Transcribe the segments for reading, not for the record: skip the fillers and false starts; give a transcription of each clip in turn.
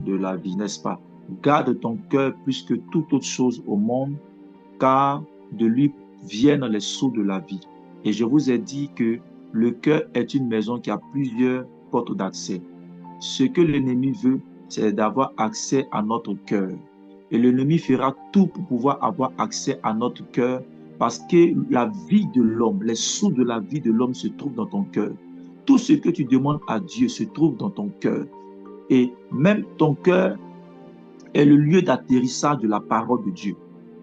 de la vie, n'est-ce pas? Garde ton cœur plus que toute autre chose au monde, car de lui viennent les sources de la vie. Et je vous ai dit que le cœur est une maison qui a plusieurs portes d'accès. Ce que l'ennemi veut, c'est d'avoir accès à notre cœur. Et l'ennemi fera tout pour pouvoir avoir accès à notre cœur parce que la vie de l'homme, les sources de la vie de l'homme se trouvent dans ton cœur. Tout ce que tu demandes à Dieu se trouve dans ton cœur. Et même ton cœur est le lieu d'atterrissage de la parole de Dieu.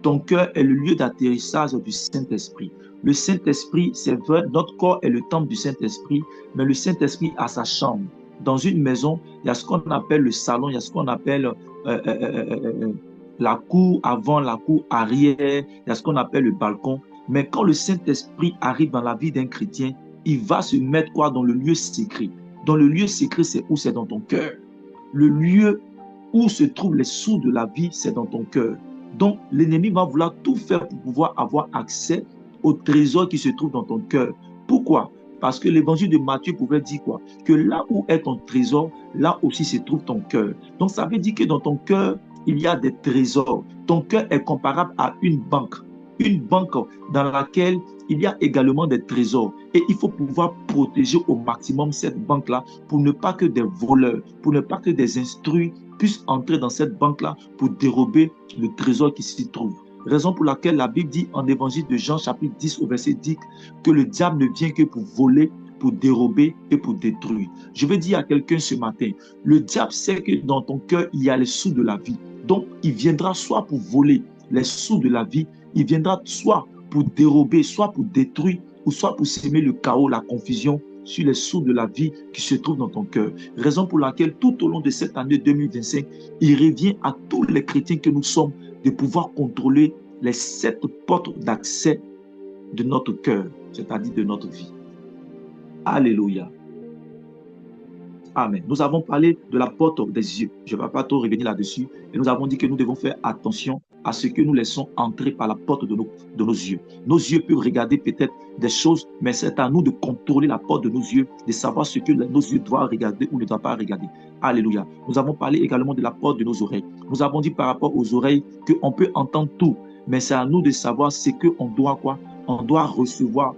Ton cœur est le lieu d'atterrissage du Saint-Esprit. Le Saint-Esprit, c'est vrai, notre corps est le temple du Saint-Esprit, mais le Saint-Esprit a sa chambre. Dans une maison, il y a ce qu'on appelle le salon, il y a ce qu'on appelle la cour avant, la cour arrière, il y a ce qu'on appelle le balcon. Mais quand le Saint-Esprit arrive dans la vie d'un chrétien, il va se mettre quoi dans le lieu secret. Dans le lieu secret, c'est où? C'est dans ton cœur. Le lieu où se trouvent les sources de la vie, c'est dans ton cœur. Donc, l'ennemi va vouloir tout faire pour pouvoir avoir accès au trésor qui se trouve dans ton cœur. Pourquoi? Parce que l'évangile de Matthieu pouvait dire quoi? Que là où est ton trésor, là aussi se trouve ton cœur. Donc, ça veut dire que dans ton cœur, il y a des trésors. Ton cœur est comparable à une banque. Une banque dans laquelle il y a également des trésors. Et il faut pouvoir protéger au maximum cette banque-là pour ne pas que des voleurs, pour ne pas que des instruits puissent entrer dans cette banque-là pour dérober le trésor qui s'y trouve. Raison pour laquelle la Bible dit en évangile de Jean chapitre 10 au verset 10 que le diable ne vient que pour voler, pour dérober et pour détruire. Je veux dire à quelqu'un ce matin, le diable sait que dans ton cœur, il y a les sources de la vie. Donc, il viendra soit pour voler les sources de la vie, il viendra soit pour dérober, soit pour détruire, ou soit pour semer le chaos, la confusion sur les sources de la vie qui se trouvent dans ton cœur. Raison pour laquelle tout au long de cette année 2025, il revient à tous les chrétiens que nous sommes de pouvoir contrôler les 7 portes d'accès de notre cœur, c'est-à-dire de notre vie. Alléluia. Amen. Nous avons parlé de la porte des yeux. Je ne vais pas trop revenir là-dessus. Et nous avons dit que nous devons faire attention à ce que nous laissons entrer par la porte de nos yeux. Nos yeux peuvent regarder peut-être des choses, mais c'est à nous de contrôler la porte de nos yeux, de savoir ce que nos yeux doivent regarder ou ne doivent pas regarder. Alléluia. Nous avons parlé également de la porte de nos oreilles. Nous avons dit par rapport aux oreilles qu'on peut entendre tout, mais c'est à nous de savoir ce qu'on doit quoi? On doit recevoir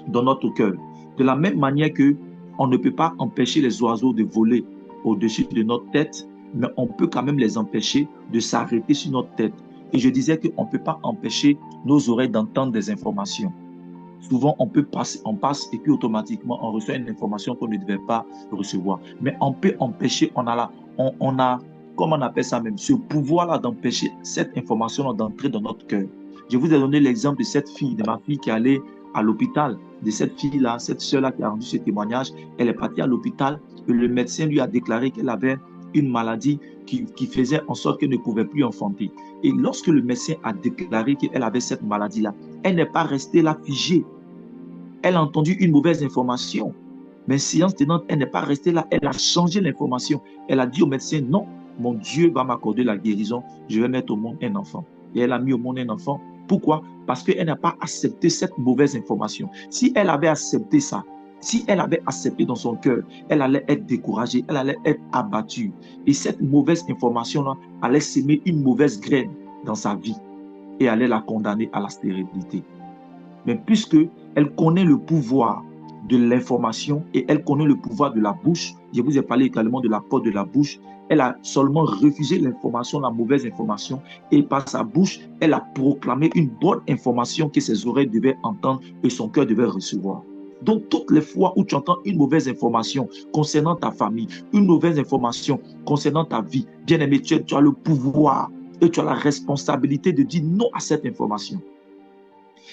dans notre cœur. De la même manière que on ne peut pas empêcher les oiseaux de voler au-dessus de notre tête, mais on peut quand même les empêcher de s'arrêter sur notre tête. Et je disais qu'on ne peut pas empêcher nos oreilles d'entendre des informations. Souvent, on passe et puis automatiquement, on reçoit une information qu'on ne devait pas recevoir. Mais on peut empêcher, on a, comment on appelle ça même, ce pouvoir-là d'empêcher cette information d'entrer dans notre cœur. Je vous ai donné l'exemple de cette fille, de ma fille qui allait à l'hôpital, de cette fille-là, cette sœur-là qui a rendu ce témoignage. Elle est partie à l'hôpital et le médecin lui a déclaré qu'elle avait une maladie qui faisait en sorte qu'elle ne pouvait plus enfanter. Et lorsque le médecin a déclaré qu'elle avait cette maladie-là, elle n'est pas restée là figée. Elle a entendu une mauvaise information. Mais séance tenante, elle n'est pas restée là. Elle a changé l'information. Elle a dit au médecin, non, mon Dieu va m'accorder la guérison. Je vais mettre au monde un enfant. Et elle a mis au monde un enfant. Pourquoi? Parce qu'elle n'a pas accepté cette mauvaise information. Si elle avait accepté ça, si elle avait accepté dans son cœur, elle allait être découragée, elle allait être abattue. Et cette mauvaise information-là allait s'aimer une mauvaise graine dans sa vie et allait la condamner à la stérilité. Mais puisque elle connaît le pouvoir de l'information et elle connaît le pouvoir de la bouche, je vous ai parlé également de la porte de la bouche, elle a seulement refusé l'information, la mauvaise information, et par sa bouche, elle a proclamé une bonne information que ses oreilles devaient entendre et son cœur devait recevoir. Donc, toutes les fois où tu entends une mauvaise information concernant ta famille, une mauvaise information concernant ta vie, bien aimé, tu as le pouvoir et tu as la responsabilité de dire non à cette information.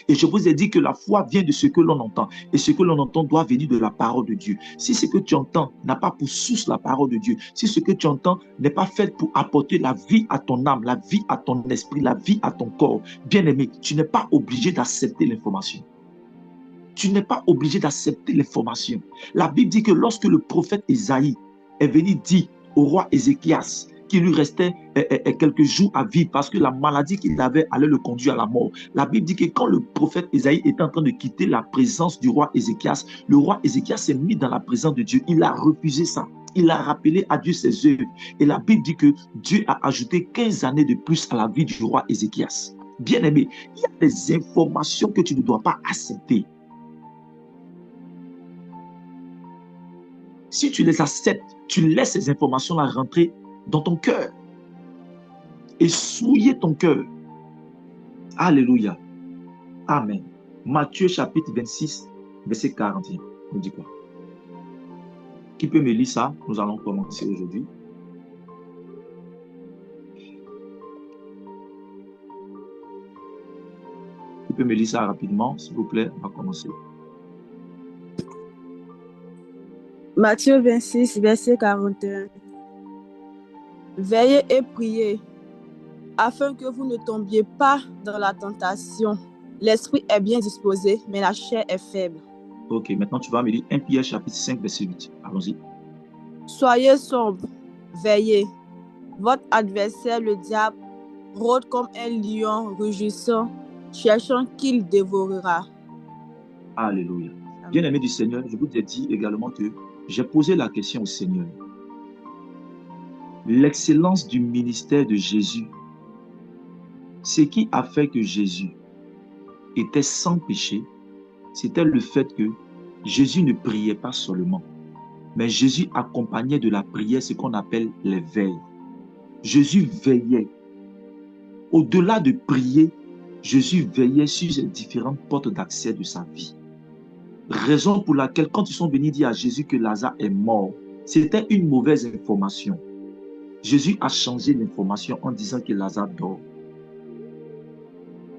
Et je vous ai dit que la foi vient de ce que l'on entend. Et ce que l'on entend doit venir de la parole de Dieu. Si ce que tu entends n'a pas pour source la parole de Dieu, si ce que tu entends n'est pas fait pour apporter la vie à ton âme, la vie à ton esprit, la vie à ton corps, bien aimé, tu n'es pas obligé d'accepter l'information. Tu n'es pas obligé d'accepter l'information. La Bible dit que lorsque le prophète Isaïe est venu dire au roi Ézéchias qu'il lui restait quelques jours à vivre parce que la maladie qu'il avait allait le conduire à la mort. La Bible dit que quand le prophète Ésaïe était en train de quitter la présence du roi Ézéchias, le roi Ézéchias s'est mis dans la présence de Dieu. Il a refusé ça. Il a rappelé à Dieu ses œuvres. Et la Bible dit que Dieu a ajouté 15 années de plus à la vie du roi Ézéchias. Bien-aimé, il y a des informations que tu ne dois pas accepter. Si tu les acceptes, tu laisses ces informations-là rentrer dans ton cœur et souiller ton cœur. Alléluia. Amen. Matthieu chapitre 26, verset 41. On dit quoi? Qui peut me lire ça? Nous allons commencer aujourd'hui. Qui peut me lire ça rapidement, s'il vous plaît? On va commencer. Matthieu 26, verset 41. Veillez et priez, afin que vous ne tombiez pas dans la tentation. L'esprit est bien disposé, mais la chair est faible. Ok, maintenant tu vas me lire 1 Pierre chapitre 5, verset 8. Allons-y. Soyez sobres, veillez. Votre adversaire, le diable, rôde comme un lion rugissant, cherchant qui le dévorera. Alléluia. Bien-aimé du Seigneur, je vous ai dit également que j'ai posé la question au Seigneur. L'excellence du ministère de Jésus, ce qui a fait que Jésus était sans péché, c'était le fait que Jésus ne priait pas seulement, mais Jésus accompagnait de la prière ce qu'on appelle les veilles. Jésus veillait. Au-delà de prier, Jésus veillait sur les différentes portes d'accès de sa vie. Raison pour laquelle, quand ils sont venus dire à Jésus que Lazare est mort, c'était une mauvaise information. Jésus a changé l'information en disant que Lazare dort.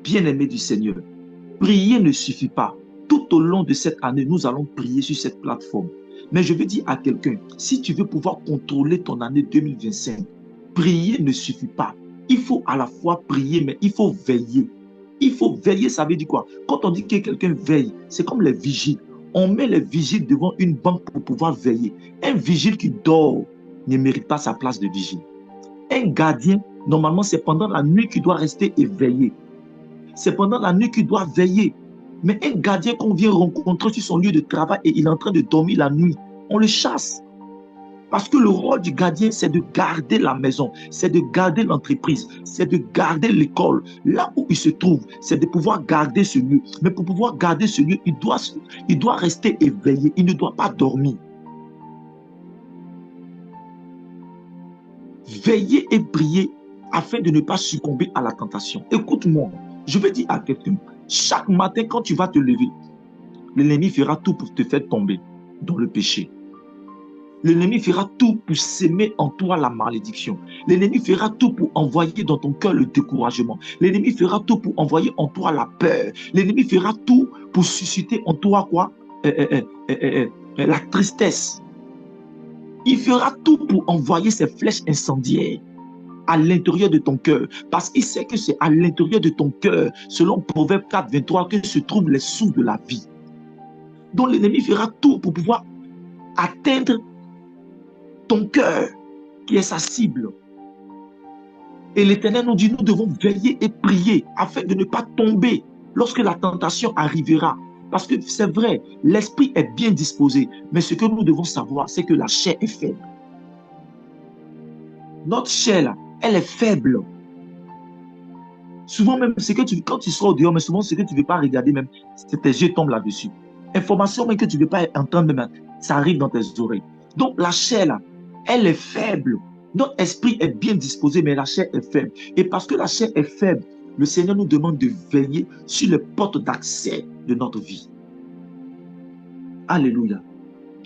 Bien-aimé du Seigneur, prier ne suffit pas. Tout au long de cette année, nous allons prier sur cette plateforme. Mais je veux dire à quelqu'un, si tu veux pouvoir contrôler ton année 2025, prier ne suffit pas. Il faut à la fois prier, mais il faut veiller. Il faut veiller, ça veut dire quoi? Quand on dit que quelqu'un veille, c'est comme les vigiles. On met les vigiles devant une banque pour pouvoir veiller. Un vigile qui dort ne mérite pas sa place de vigile. Un gardien, normalement, c'est pendant la nuit qu'il doit rester éveillé. C'est pendant la nuit qu'il doit veiller. Mais un gardien qu'on vient rencontrer sur son lieu de travail et il est en train de dormir la nuit, on le chasse. Parce que le rôle du gardien, c'est de garder la maison, c'est de garder l'entreprise, c'est de garder l'école. Là où il se trouve, c'est de pouvoir garder ce lieu. Mais pour pouvoir garder ce lieu, il doit rester éveillé, il ne doit pas dormir. Veillez et priez afin de ne pas succomber à la tentation. Écoute-moi, je vais dire à quelqu'un, chaque matin quand tu vas te lever, l'ennemi fera tout pour te faire tomber dans le péché. L'ennemi fera tout pour s'aimer en toi la malédiction. L'ennemi fera tout pour envoyer dans ton cœur le découragement. L'ennemi fera tout pour envoyer en toi la peur. L'ennemi fera tout pour susciter en toi quoi? La tristesse. Il fera tout pour envoyer ses flèches incendiaires à l'intérieur de ton cœur. Parce qu'il sait que c'est à l'intérieur de ton cœur, selon Proverbe 4, 23, que se trouvent les sources de la vie. Donc l'ennemi fera tout pour pouvoir atteindre ton cœur, qui est sa cible. Et l'Éternel nous dit, nous devons veiller et prier afin de ne pas tomber lorsque la tentation arrivera. Parce que c'est vrai, l'esprit est bien disposé, mais ce que nous devons savoir, c'est que la chair est faible. Notre chair, là, elle est faible. Souvent même, quand tu sors dehors, mais souvent ce que tu ne veux pas regarder même, tes yeux tombent là-dessus. Information même que tu ne veux pas entendre même, ça arrive dans tes oreilles. Donc la chair, là, elle est faible. Notre esprit est bien disposé, mais la chair est faible. Et parce que la chair est faible, le Seigneur nous demande de veiller sur les portes d'accès de notre vie. Alléluia.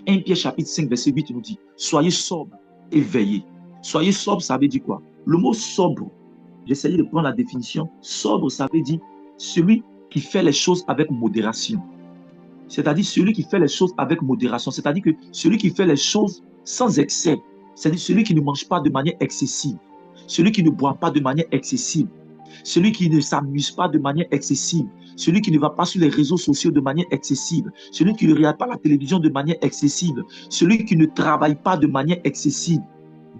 1 Pierre chapitre 5, verset 8 nous dit, soyez sobres et veillez. Soyez sobres, ça veut dire quoi? Le mot sobre, j'essayais de prendre la définition. Sobre, ça veut dire celui qui fait les choses avec modération. C'est-à-dire celui qui fait les choses avec modération. C'est-à-dire que celui qui fait les choses sans excès. C'est-à-dire celui qui ne mange pas de manière excessive. Celui qui ne boit pas de manière excessive. Celui qui ne s'amuse pas de manière excessive. Celui qui ne va pas sur les réseaux sociaux de manière excessive. Celui qui ne regarde pas la télévision de manière excessive. Celui qui ne travaille pas de manière excessive.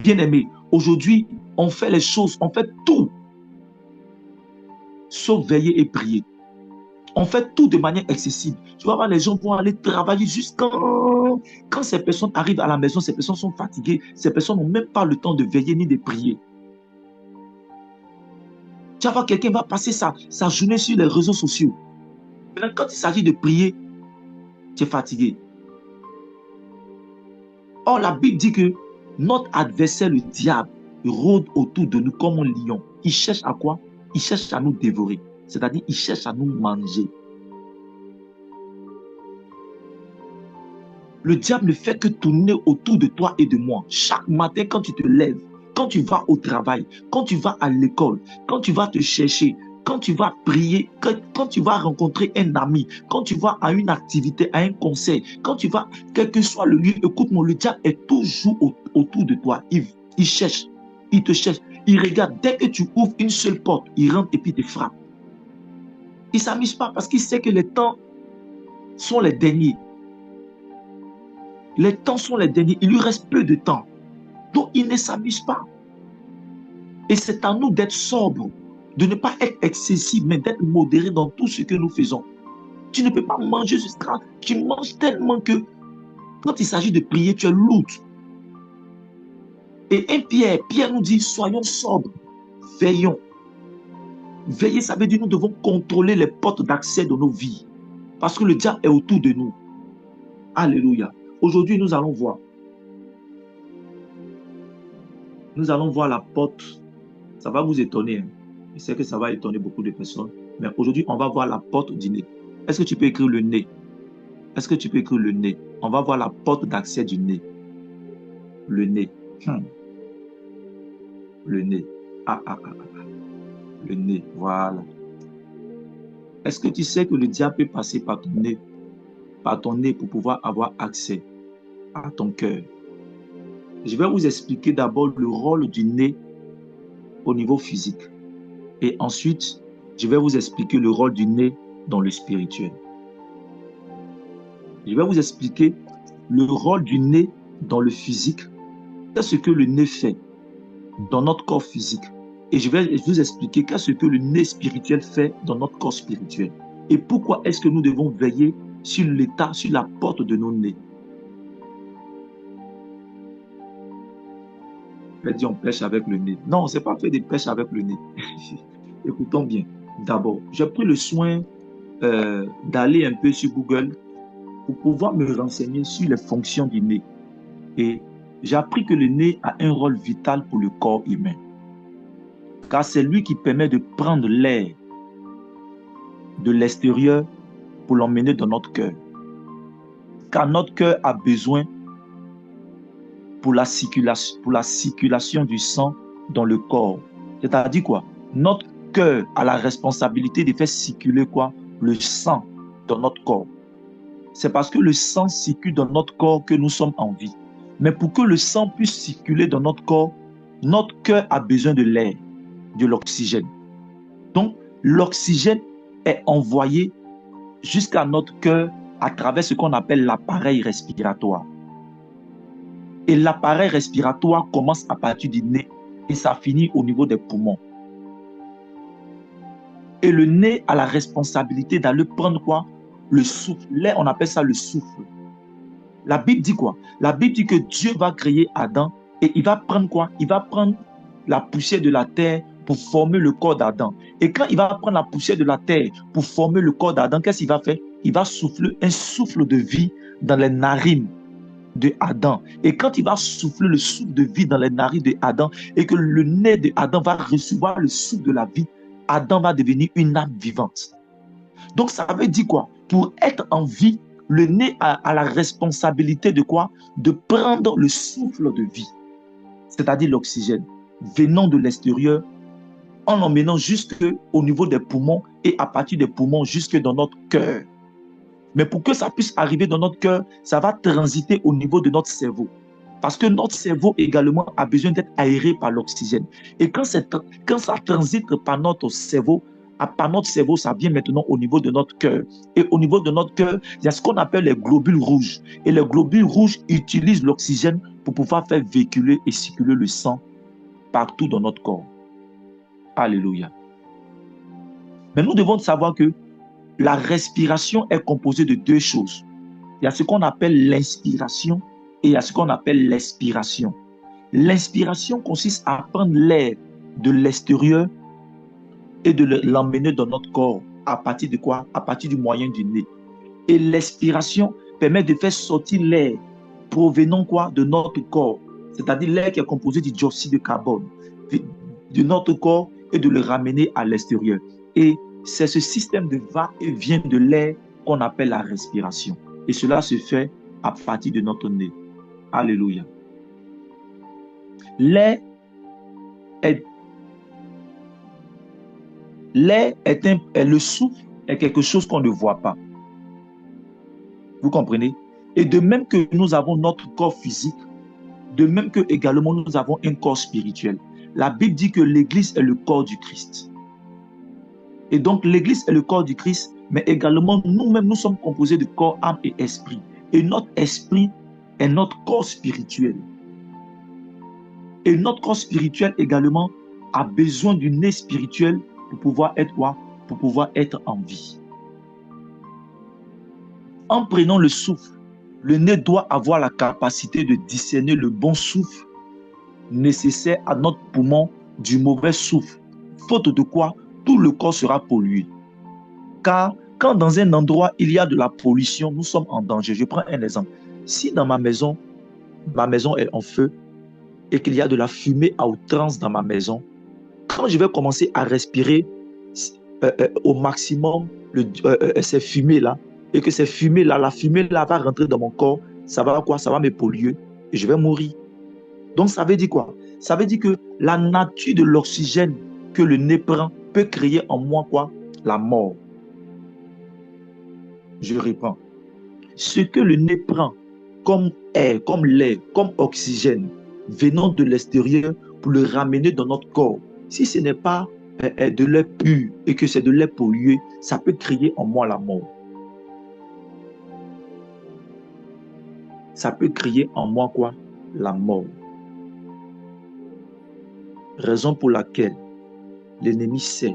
Bien-aimés, aujourd'hui, on fait les choses, on fait tout, sauf veiller et prier. On fait tout de manière excessive. Tu vas voir, les gens vont aller travailler jusqu'à... Quand ces personnes arrivent à la maison, ces personnes sont fatiguées. Ces personnes n'ont même pas le temps de veiller ni de prier. Tu vas voir, quelqu'un va passer sa journée sur les réseaux sociaux. Maintenant, quand il s'agit de prier, tu es fatigué. Or, la Bible dit que notre adversaire, le diable, rôde autour de nous comme un lion. Il cherche à quoi? Il cherche à nous dévorer. C'est-à-dire, il cherche à nous manger. Le diable ne fait que tourner autour de toi et de moi. Chaque matin, quand tu te lèves, quand tu vas au travail, quand tu vas à l'école, quand tu vas te chercher, quand tu vas prier, quand tu vas rencontrer un ami, quand tu vas à une activité, à un concert, quand tu vas, quel que soit le lieu, écoute-moi, le diable est toujours autour de toi. Il cherche, il te cherche, il regarde. Dès que tu ouvres une seule porte, il rentre et puis il te frappe. Il ne s'amuse pas parce qu'il sait que les temps sont les derniers. Les temps sont les derniers. Il lui reste peu de temps. Donc, il ne s'amuse pas. Et c'est à nous d'être sobres, de ne pas être excessif, mais d'être modéré dans tout ce que nous faisons. Tu ne peux pas manger ce strat. Tu manges tellement que quand il s'agit de prier, tu es lourd. Et Pierre nous dit, soyons sobres, veillons. Veiller, ça veut dire que nous devons contrôler les portes d'accès de nos vies. Parce que le diable est autour de nous. Alléluia. Aujourd'hui, nous allons voir. Nous allons voir la porte. Ça va vous étonner. Hein. Je sais que ça va étonner beaucoup de personnes. Mais aujourd'hui, on va voir la porte du nez. Est-ce que tu peux écrire le nez? Est-ce que tu peux écrire le nez? On va voir la porte d'accès du nez. Le nez. Le nez. Le nez. Voilà. Est-ce que tu sais que le diable peut passer par ton nez pour pouvoir avoir accès à ton cœur? Je vais vous expliquer d'abord le rôle du nez au niveau physique. Et ensuite, je vais vous expliquer le rôle du nez dans le spirituel. Je vais vous expliquer le rôle du nez dans le physique. Qu'est-ce que le nez fait dans notre corps physique. Et je vais vous expliquer qu'est-ce que le nez spirituel fait dans notre corps spirituel. Et pourquoi est-ce que nous devons veiller sur l'état, sur la porte de nos nez. On dit on pêche avec le nez. Non, ce n'est pas fait de pêche avec le nez. Écoutons bien. D'abord, j'ai pris le soin d'aller un peu sur Google pour pouvoir me renseigner sur les fonctions du nez. Et j'ai appris que le nez a un rôle vital pour le corps humain. Car c'est lui qui permet de prendre l'air de l'extérieur pour l'emmener dans notre cœur. Car notre cœur a besoin pour la circulation du sang dans le corps. C'est-à-dire quoi? Notre cœur a la responsabilité de faire circuler quoi? Le sang dans notre corps. C'est parce que le sang circule dans notre corps que nous sommes en vie. Mais pour que le sang puisse circuler dans notre corps, notre cœur a besoin de l'air, de l'oxygène. Donc, l'oxygène est envoyé jusqu'à notre cœur à travers ce qu'on appelle l'appareil respiratoire. Et l'appareil respiratoire commence à partir du nez et ça finit au niveau des poumons. Et le nez a la responsabilité d'aller prendre quoi? Le souffle. Là, on appelle ça le souffle. La Bible dit quoi? La Bible dit que Dieu va créer Adam et il va prendre quoi? Il va prendre la poussière de la terre pour former le corps d'Adam. Et quand il va prendre la poussière de la terre pour former le corps d'Adam, qu'est-ce qu'il va faire? Il va souffler un souffle de vie dans les narines de Adam. Et quand il va souffler le souffle de vie dans les narines de Adam et que le nez de Adam va recevoir le souffle de la vie, Adam va devenir une âme vivante. Donc ça veut dire quoi? Pour être en vie, le nez a la responsabilité de quoi? De prendre le souffle de vie, c'est-à-dire l'oxygène, venant de l'extérieur, en l'emmenant jusqu'au niveau des poumons et à partir des poumons jusque dans notre cœur. Mais pour que ça puisse arriver dans notre cœur, ça va transiter au niveau de notre cerveau. Parce que notre cerveau également a besoin d'être aéré par l'oxygène. Et quand ça transite par notre cerveau, Par notre cerveau, ça vient maintenant au niveau de notre cœur. Et au niveau de notre cœur, il y a ce qu'on appelle les globules rouges. Et les globules rouges utilisent l'oxygène pour pouvoir faire véhiculer et circuler le sang partout dans notre corps. Alléluia. Mais nous devons savoir que la respiration est composée de deux choses. Il y a ce qu'on appelle l'inspiration et il y a ce qu'on appelle l'expiration. L'inspiration consiste à prendre l'air de l'extérieur et de l'emmener dans notre corps. À partir de quoi? À partir du moyen du nez. Et l'expiration permet de faire sortir l'air provenant quoi? De notre corps. C'est-à-dire l'air qui est composé du dioxyde de carbone de notre corps et de le ramener à l'extérieur. Et c'est ce système de va-et-vient de l'air qu'on appelle la respiration. Et cela se fait à partir de notre nez. Alléluia. L'air est le souffle est quelque chose qu'on ne voit pas. Vous comprenez? Et de même que nous avons notre corps physique, de même que également nous avons un corps spirituel. La Bible dit que l'Église est le corps du Christ. Et donc l'Église est le corps du Christ, mais également nous-mêmes, nous sommes composés de corps, âme et esprit. Et notre esprit est notre corps spirituel. Et notre corps spirituel également a besoin du nez spirituel pour pouvoir être quoi? Pour pouvoir être en vie. En prenant le souffle, le nez doit avoir la capacité de discerner le bon souffle nécessaire à notre poumon du mauvais souffle. Faute de quoi, tout le corps sera pollué. Car quand dans un endroit il y a de la pollution, nous sommes en danger. Je prends un exemple. Si dans ma maison est en feu et qu'il y a de la fumée à outrance dans ma maison, quand je vais commencer à respirer au maximum ces fumées-là, et que ces fumées-là, la fumée-là va rentrer dans mon corps, ça va quoi? Ça va me polluer et je vais mourir. Donc ça veut dire quoi? Ça veut dire que la nature de l'oxygène que le nez prend peut créer en moi quoi? La mort. Je reprends. Ce que le nez prend comme air, comme l'air, comme oxygène venant de l'extérieur pour le ramener dans notre corps, si ce n'est pas de l'air pur et que c'est de l'air pollué, ça peut créer en moi la mort. Ça peut créer en moi quoi? La mort. Raison pour laquelle l'ennemi sait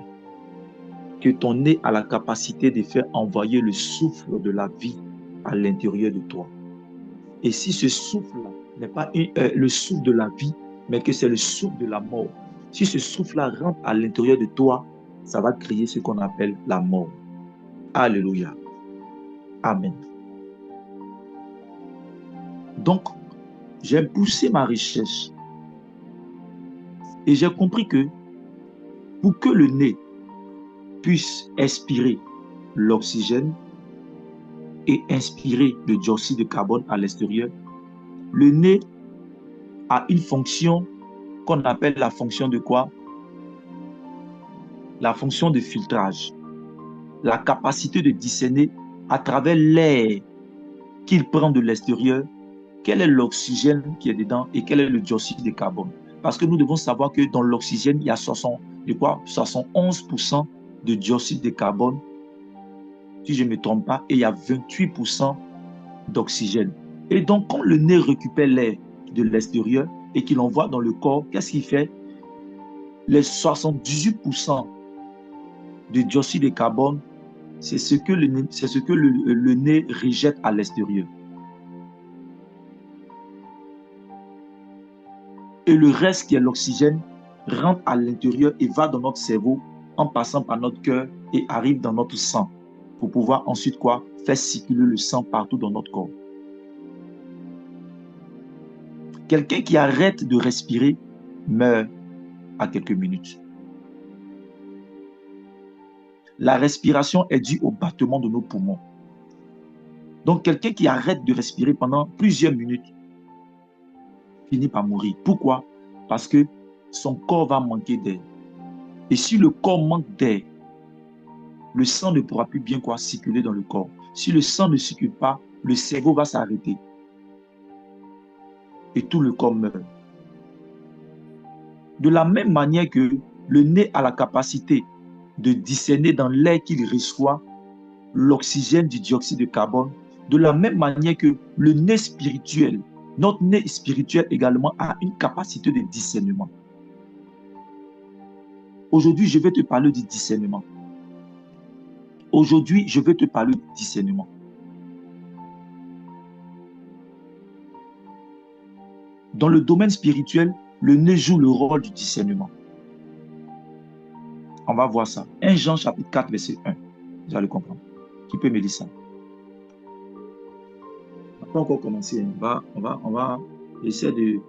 que ton nez a la capacité de faire envoyer le souffle de la vie à l'intérieur de toi. Et si ce souffle-là n'est pas le souffle de la vie, mais que c'est le souffle de la mort, si ce souffle-là rentre à l'intérieur de toi, ça va créer ce qu'on appelle la mort. Alléluia. Amen. Donc, j'ai poussé ma recherche et j'ai compris que pour que le nez puisse expirer l'oxygène et inspirer le dioxyde de carbone à l'extérieur, le nez a une fonction qu'on appelle la fonction de quoi? La fonction de filtrage. La capacité de discerner à travers l'air qu'il prend de l'extérieur, quel est l'oxygène qui est dedans et quel est le dioxyde de carbone. Parce que nous devons savoir que dans l'oxygène, il y a 71% de dioxyde de carbone, si je ne me trompe pas, et il y a 28% d'oxygène. Et donc, quand le nez récupère l'air de l'extérieur et qu'il envoie dans le corps, qu'est-ce qu'il fait? Les 78% de dioxyde de carbone, c'est ce que le nez rejette à l'extérieur. Et le reste qui est l'oxygène rentre à l'intérieur et va dans notre cerveau en passant par notre cœur et arrive dans notre sang pour pouvoir ensuite quoi? Faire circuler le sang partout dans notre corps. Quelqu'un qui arrête de respirer meurt à quelques minutes. La respiration est due au battement de nos poumons. Donc quelqu'un qui arrête de respirer pendant plusieurs minutes finit par mourir. Pourquoi? Parce que son corps va manquer d'air. Et si le corps manque d'air, le sang ne pourra plus bien quoi circuler dans le corps. Si le sang ne circule pas, le cerveau va s'arrêter. Et tout le corps meurt. De la même manière que le nez a la capacité de discerner dans l'air qu'il reçoit l'oxygène du dioxyde de carbone, de la même manière que le nez spirituel, notre nez spirituel également a une capacité de discernement. Aujourd'hui, je vais te parler du discernement. Aujourd'hui, je vais te parler du discernement. Dans le domaine spirituel, le nez joue le rôle du discernement. On va voir ça. 1 Jean chapitre 4, verset 1. Vous allez comprendre. Qui peut me lire ça? On n'a pas encore commencé. On va essayer de...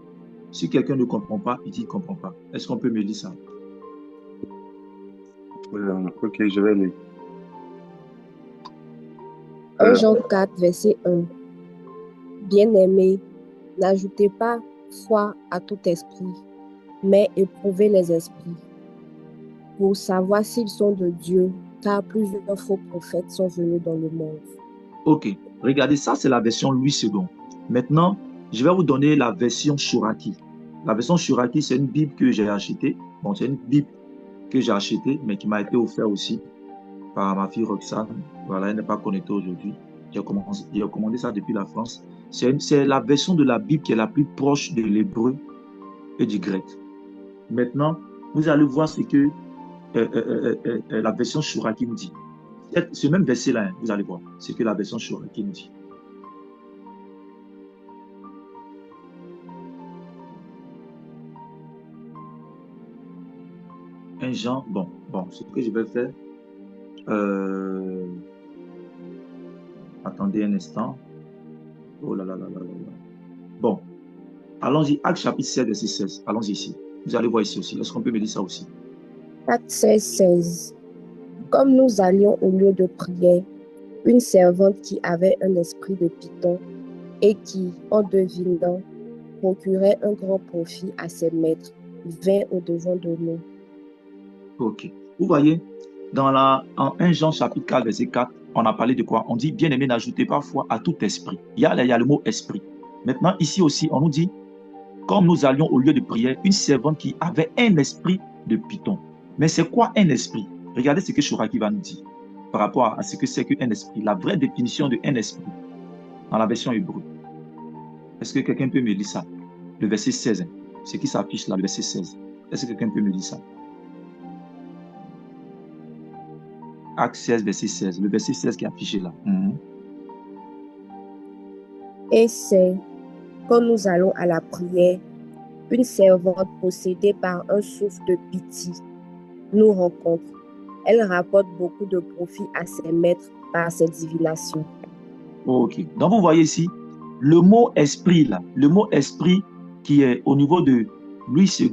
Si quelqu'un ne comprend pas, il dit qu'il ne comprend pas. Est-ce qu'on peut me lire ça? Ok, je vais lire. 1 Jean 4, verset 1. Bien-aimés, n'ajoutez pas foi à tout esprit, mais éprouvez les esprits, pour savoir s'ils sont de Dieu, car plusieurs faux prophètes sont venus dans le monde. Ok, regardez, ça c'est la version Louis II. Maintenant, je vais vous donner la version Chouraki. La version Chouraki, c'est une Bible que j'ai achetée. Bon, c'est une Bible que j'ai achetée, mais qui m'a été offerte aussi par ma fille Roxane. Voilà, elle n'est pas connectée aujourd'hui. J'ai commandé ça depuis la France. C'est la version de la Bible qui est la plus proche de l'hébreu et du grec. Maintenant, vous allez voir ce que la version Chouraki nous dit. Ce même verset-là, hein, vous allez voir ce que la version Chouraki nous dit. Un Jean, bon, ce que je vais faire, attendez un instant. Oh là là là là là là. Bon, allons-y, Actes chapitre 7, verset 16. Allons-y ici. Vous allez voir ici aussi. Est-ce qu'on peut me dire ça aussi? Actes 16, 16. Comme nous allions au lieu de prière, une servante qui avait un esprit de python et qui, en devinant, procurait un grand profit à ses maîtres, vint au-devant de nous. Ok. Vous voyez, en 1 Jean chapitre 4, verset 4, on a parlé de quoi? On dit, bien aimé, n'ajoutez pas foi à tout esprit. Il y a le mot esprit. Maintenant, ici aussi, on nous dit, comme nous allions au lieu de prière, une servante qui avait un esprit de python. Mais c'est quoi un esprit? Regardez ce que Chouraki va nous dire par rapport à ce que c'est qu'un esprit. La vraie définition de un esprit dans la version hébreu. Est-ce que quelqu'un peut me lire ça? Le verset 16. Hein, ce qui s'affiche là, le verset 16. Est-ce que quelqu'un peut me lire ça? Acte 16, verset 16. Le verset 16 qui est affiché là. Et c'est, quand nous allons à la prière, une servante possédée par un souffle de pitié nous rencontre. Elle rapporte beaucoup de profit à ses maîtres par ses divinations. Ok. Donc vous voyez ici, le mot esprit là, le mot esprit qui est au niveau de Louis II,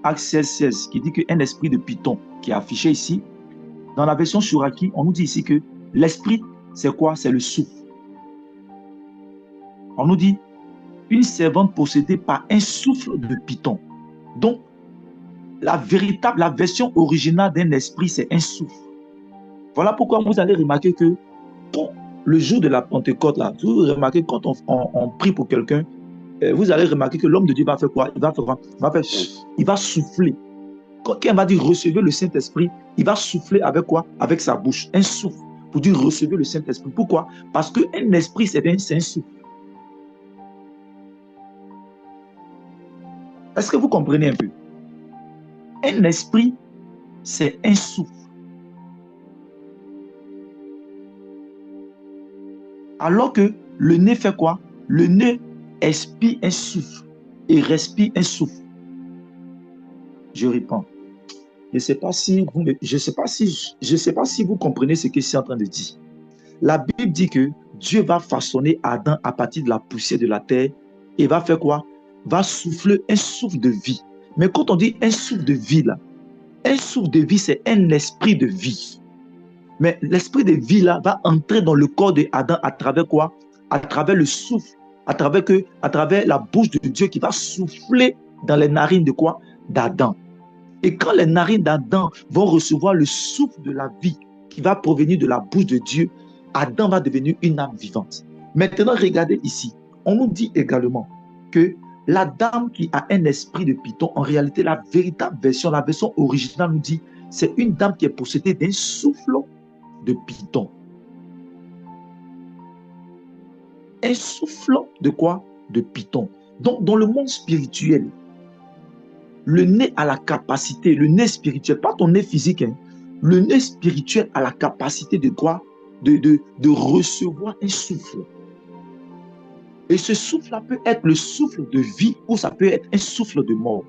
Acte 16, 16, qui dit qu'un esprit de python qui est affiché ici. Dans la version Chouraki, on nous dit ici que l'esprit, c'est quoi? C'est le souffle. On nous dit une servante possédée par un souffle de python. Donc, la version originale d'un esprit, c'est un souffle. Voilà pourquoi vous allez remarquer que le jour de la Pentecôte, là, vous remarquez quand on prie pour quelqu'un, vous allez remarquer que l'homme de Dieu va faire quoi? Il va souffler. Quand il va dire recevez le Saint-Esprit, il va souffler avec quoi? Avec sa bouche. Un souffle pour dire recevez le Saint-Esprit. Pourquoi? Parce qu'un esprit, c'est un souffle. Est-ce que vous comprenez un peu? Un esprit, c'est un souffle. Alors que le nez fait quoi? Le nez expire un souffle et respire un souffle. Je réponds. Je ne sais pas si vous comprenez ce que je suis en train de dire. La Bible dit que Dieu va façonner Adam à partir de la poussière de la terre et va faire quoi? Va souffler un souffle de vie. Mais quand on dit un souffle de vie là, un souffle de vie, c'est un esprit de vie. Mais l'esprit de vie là va entrer dans le corps d'Adam à travers quoi? À travers le souffle, à travers la bouche de Dieu qui va souffler dans les narines de quoi? D'Adam. Et quand les narines d'Adam vont recevoir le souffle de la vie qui va provenir de la bouche de Dieu, Adam va devenir une âme vivante. Maintenant, regardez ici. On nous dit également que la dame qui a un esprit de python, en réalité, la véritable version, la version originale nous dit c'est une dame qui est possédée d'un souffle de python. Un souffle de quoi? De python. Donc, dans le monde spirituel, le nez a la capacité, le nez spirituel, pas ton nez physique, hein, le nez spirituel a la capacité de quoi? De recevoir un souffle. Et ce souffle-là peut être le souffle de vie ou ça peut être un souffle de mort.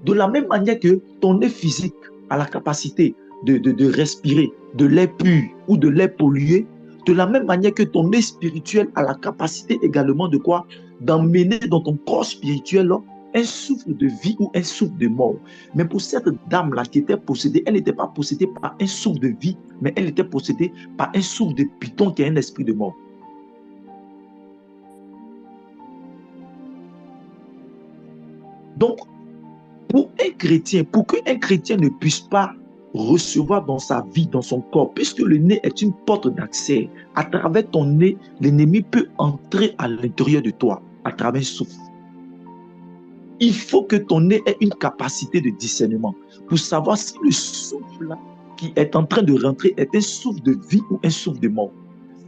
De la même manière que ton nez physique a la capacité de respirer de l'air pur ou de l'air pollué, de la même manière que ton nez spirituel a la capacité également de quoi? D'emmener dans ton corps spirituel là, un souffle de vie ou un souffle de mort. Mais pour cette dame-là qui était possédée, elle n'était pas possédée par un souffle de vie, mais elle était possédée par un souffle de python qui est un esprit de mort. Donc, pour qu'un chrétien ne puisse pas recevoir dans sa vie, dans son corps, puisque le nez est une porte d'accès, à travers ton nez, l'ennemi peut entrer à l'intérieur de toi, à travers un souffle. Il faut que ton nez ait une capacité de discernement pour savoir si le souffle là, qui est en train de rentrer est un souffle de vie ou un souffle de mort.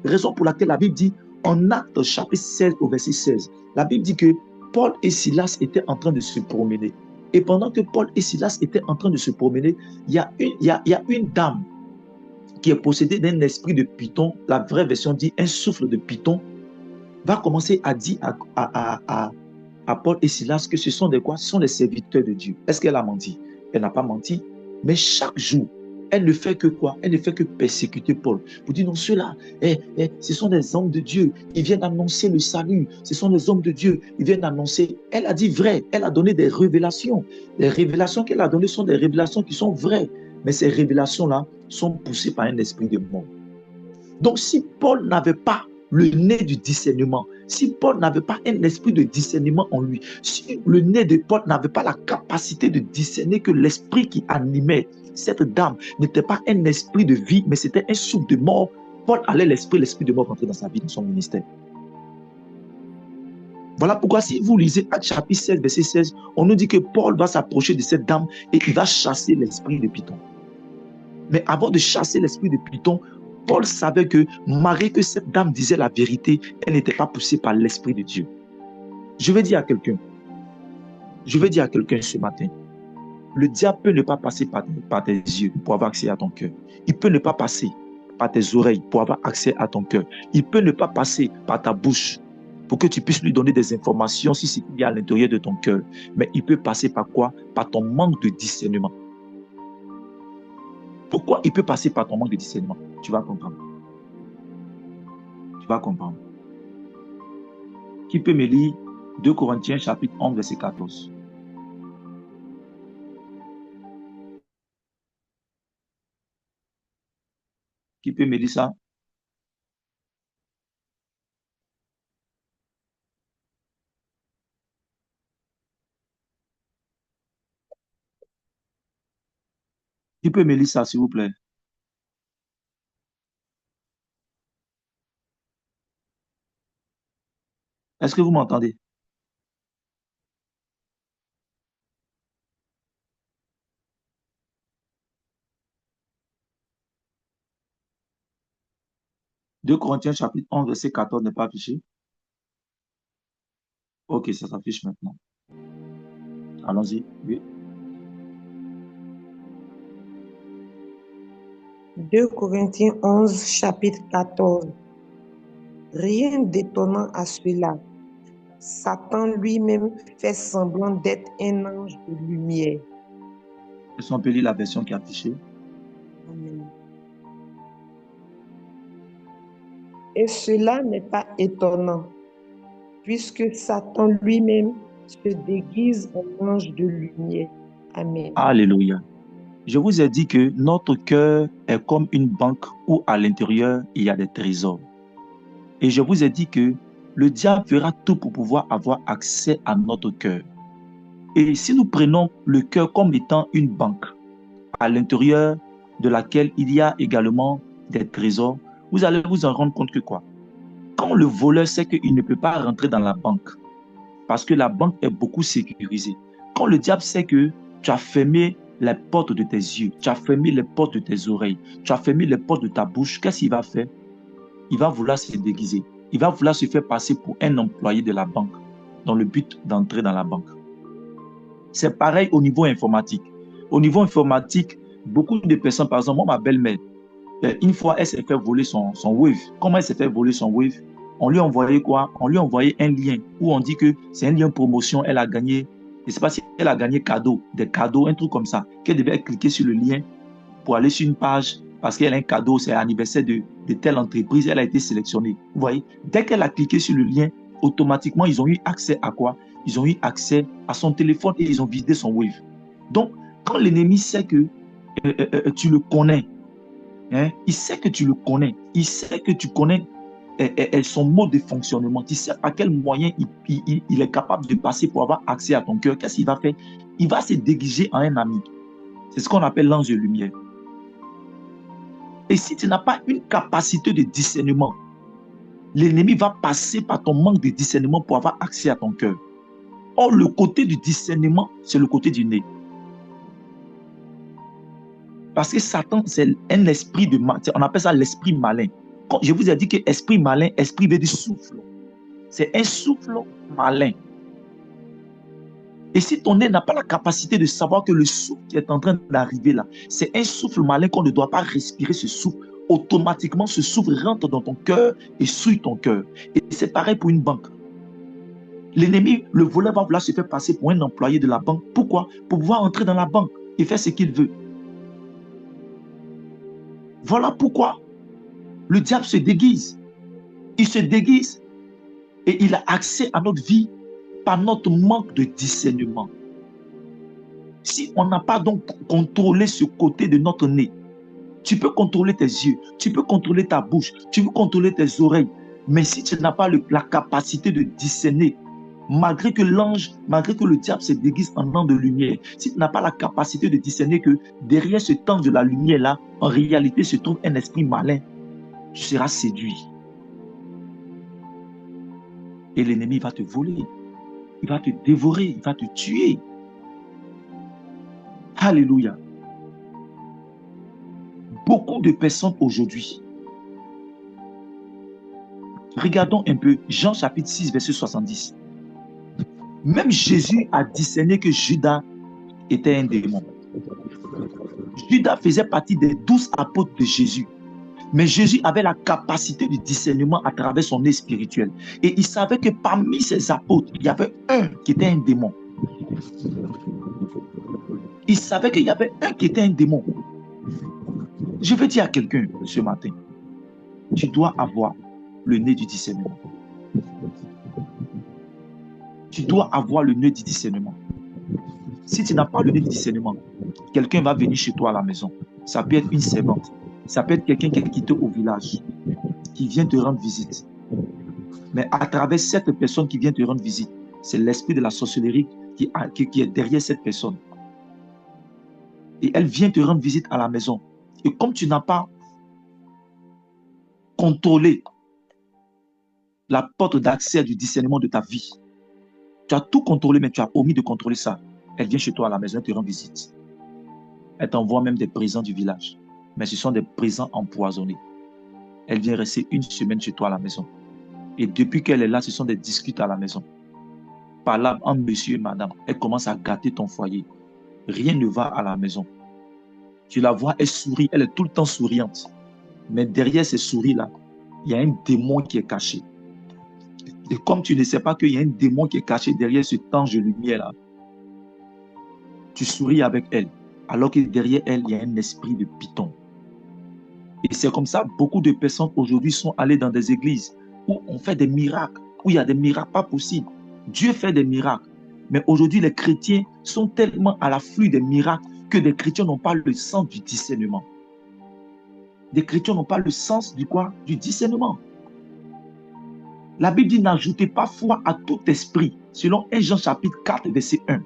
Raison pour laquelle la Bible dit, en Actes chapitre 16 au verset 16, la Bible dit que Paul et Silas étaient en train de se promener. Et pendant que Paul et Silas étaient en train de se promener, il y a une dame qui est possédée d'un esprit de python. La vraie version dit un souffle de python. Va commencer à dire à Paul et Silas que ce sont des quoi? Ce sont des serviteurs de Dieu. Est-ce qu'elle a menti? Elle n'a pas menti. Mais chaque jour, elle ne fait que quoi? Elle ne fait que persécuter Paul. Pour dire non, ceux-là, ce sont des hommes de Dieu. Ils viennent annoncer le salut. Ce sont des hommes de Dieu. Ils viennent annoncer. Elle a dit vrai. Elle a donné des révélations. Les révélations qu'elle a données sont des révélations qui sont vraies. Mais ces révélations-là sont poussées par un esprit de mort. Donc, si Paul n'avait pas le nez du discernement, si Paul n'avait pas un esprit de discernement en lui, si le nez de Paul n'avait pas la capacité de discerner que l'esprit qui animait cette dame n'était pas un esprit de vie, mais c'était un souffle de mort, Paul allait l'esprit de mort rentrer dans sa vie, dans son ministère. Voilà pourquoi si vous lisez Actes chapitre 16, verset 16, on nous dit que Paul va s'approcher de cette dame et il va chasser l'esprit de python. Mais avant de chasser l'esprit de python, Paul savait que malgré que cette dame disait la vérité, elle n'était pas poussée par l'esprit de Dieu. Je vais dire à quelqu'un ce matin, le diable peut ne pas passer par tes yeux pour avoir accès à ton cœur. Il peut ne pas passer par tes oreilles pour avoir accès à ton cœur. Il peut ne pas passer par ta bouche pour que tu puisses lui donner des informations si c'est qu'il y a à l'intérieur de ton cœur. Mais il peut passer par quoi? Par ton manque de discernement. Pourquoi il peut passer par ton manque de discernement? Tu vas comprendre. Tu vas comprendre. Qui peut me lire 2 Corinthiens chapitre 11 verset 14? Qui peut me lire ça? Qui peut me lire ça, s'il vous plaît? Est-ce que vous m'entendez? Deux Corinthiens chapitre 11 verset 14 n'est pas affiché? Ok, ça s'affiche maintenant. Allons-y. Oui. 2 Corinthiens 11, chapitre 14. Rien d'étonnant à cela. Satan lui-même fait semblant d'être un ange de lumière. Est-ce qu'on peut lire la version qui est affichée? Amen. Et cela n'est pas étonnant, puisque Satan lui-même se déguise en ange de lumière. Amen. Alléluia. Je vous ai dit que notre cœur est comme une banque où à l'intérieur, il y a des trésors. Et je vous ai dit que le diable fera tout pour pouvoir avoir accès à notre cœur. Et si nous prenons le cœur comme étant une banque, à l'intérieur de laquelle il y a également des trésors, vous allez vous en rendre compte que quoi? Quand le voleur sait qu'il ne peut pas rentrer dans la banque, parce que la banque est beaucoup sécurisée, quand le diable sait que tu as fermé les portes de tes yeux, tu as fermé les portes de tes oreilles, tu as fermé les portes de ta bouche, qu'est-ce qu'il va faire? Il va vouloir se déguiser. Il va vouloir se faire passer pour un employé de la banque dans le but d'entrer dans la banque. C'est pareil au niveau informatique. Au niveau informatique, beaucoup de personnes, par exemple, moi, ma belle-mère, une fois, elle s'est fait voler son Wave. Comment elle s'est fait voler son Wave? On lui a envoyé quoi? On lui a envoyé un lien où on dit que c'est un lien promotion, elle a gagné, je ne sais pas si elle a gagné des cadeaux, un truc comme ça, qu'elle devait cliquer sur le lien pour aller sur une page parce qu'elle a un cadeau, c'est l'anniversaire de telle entreprise, elle a été sélectionnée. Vous voyez, dès qu'elle a cliqué sur le lien, automatiquement, ils ont eu accès à quoi? Ils ont eu accès à son téléphone et ils ont vidé son Wave. Donc, quand l'ennemi sait que tu le connais, hein, il sait que tu le connais, il sait que tu connais son mode de fonctionnement, tu sais par quel moyen il est capable de passer pour avoir accès à ton cœur, qu'est-ce qu'il va faire? Il va se déguiser en un ami. C'est ce qu'on appelle l'ange de lumière. Et si tu n'as pas une capacité de discernement, l'ennemi va passer par ton manque de discernement pour avoir accès à ton cœur. Or, le côté du discernement, c'est le côté du nez. Parce que Satan, c'est un esprit de malin. On appelle ça l'esprit malin. Quand je vous ai dit que esprit malin, esprit veut dire souffle. C'est un souffle malin. Et si ton nez n'a pas la capacité de savoir que le souffle qui est en train d'arriver là, c'est un souffle malin qu'on ne doit pas respirer ce souffle, automatiquement ce souffle rentre dans ton cœur et souille ton cœur. Et c'est pareil pour une banque. L'ennemi, le voleur va vouloir se faire passer pour un employé de la banque. Pourquoi? Pour pouvoir entrer dans la banque et faire ce qu'il veut. Voilà pourquoi le diable se déguise. Il se déguise et il a accès à notre vie par notre manque de discernement. Si on n'a pas donc contrôlé ce côté de notre nez, tu peux contrôler tes yeux, tu peux contrôler ta bouche, tu peux contrôler tes oreilles, mais si tu n'as pas la capacité de discerner, malgré que le diable se déguise en ange de lumière, si tu n'as pas la capacité de discerner que derrière ce temps de la lumière-là, en réalité se trouve un esprit malin, tu seras séduit. Et l'ennemi va te voler. Il va te dévorer, il va te tuer. Alléluia. Beaucoup de personnes aujourd'hui, regardons un peu Jean chapitre 6, verset 70. Même Jésus a discerné que Judas était un démon. Judas faisait partie des 12 apôtres de Jésus. Mais Jésus avait la capacité de discernement à travers son nez spirituel. Et il savait que parmi ses apôtres, il y avait un qui était un démon. Il savait qu'il y avait un qui était un démon. Je veux dire à quelqu'un ce matin, tu dois avoir le nez du discernement. Tu dois avoir le nez du discernement. Si tu n'as pas le nez du discernement, quelqu'un va venir chez toi à la maison. Ça peut être une servante. Ça peut être quelqu'un qui est quitté au village, qui vient te rendre visite. Mais à travers cette personne qui vient te rendre visite, c'est l'esprit de la sorcellerie qui est derrière cette personne. Et elle vient te rendre visite à la maison. Et comme tu n'as pas contrôlé la porte d'accès du discernement de ta vie, tu as tout contrôlé, mais tu as omis de contrôler ça. Elle vient chez toi à la maison, elle te rend visite. Elle t'envoie même des présents du village. Mais ce sont des présents empoisonnés. Elle vient rester une semaine chez toi à la maison. Et depuis qu'elle est là, ce sont des disputes à la maison. Par là, entre monsieur et madame, elle commence à gâter ton foyer. Rien ne va à la maison. Tu la vois, elle sourit, elle est tout le temps souriante. Mais derrière ces souris-là, il y a un démon qui est caché. Et comme tu ne sais pas qu'il y a un démon qui est caché derrière ce ange de lumière-là, tu souris avec elle, alors que derrière elle, il y a un esprit de python. Et c'est comme ça, beaucoup de personnes aujourd'hui sont allées dans des églises où on fait des miracles, où il y a des miracles pas possibles. Dieu fait des miracles. Mais aujourd'hui, les chrétiens sont tellement à l'afflux des miracles que des chrétiens n'ont pas le sens du discernement. Des chrétiens n'ont pas le sens du quoi? Du discernement. La Bible dit, n'ajoutez pas foi à tout esprit, selon 1 Jean chapitre 4, verset 1.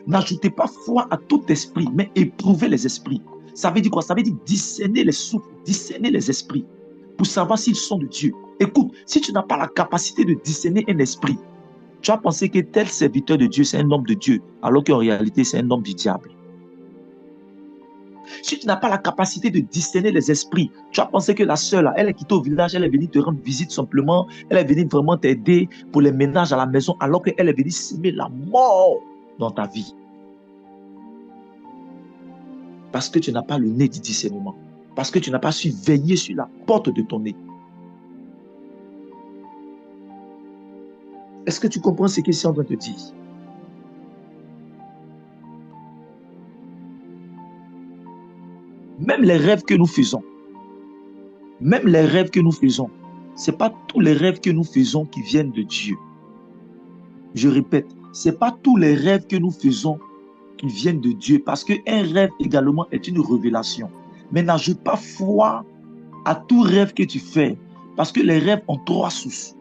N'ajoutez pas foi à tout esprit, mais éprouvez les esprits. Ça veut dire quoi? Ça veut dire discerner les souffles, discerner les esprits, pour savoir s'ils sont de Dieu. Écoute, si tu n'as pas la capacité de discerner un esprit, tu as pensé que tel serviteur de Dieu, c'est un homme de Dieu, alors qu'en réalité, c'est un homme du diable. Si tu n'as pas la capacité de discerner les esprits, tu as pensé que la sœur, là, elle est quittée au village, elle est venue te rendre visite simplement, elle est venue vraiment t'aider pour les ménages à la maison, alors qu'elle est venue semer la mort dans ta vie. Parce que tu n'as pas le nez du discernement. Parce que tu n'as pas su veiller sur la porte de ton nez. Est-ce que tu comprends ce que je suis en train de te dire? Même les rêves que nous faisons, ce n'est pas tous les rêves que nous faisons qui viennent de Dieu. Je répète, ce n'est pas tous les rêves que nous faisons qui viennent de Dieu, parce qu'un rêve également est une révélation. Mais n'ajoute pas foi à tout rêve que tu fais, parce que les rêves ont trois sources.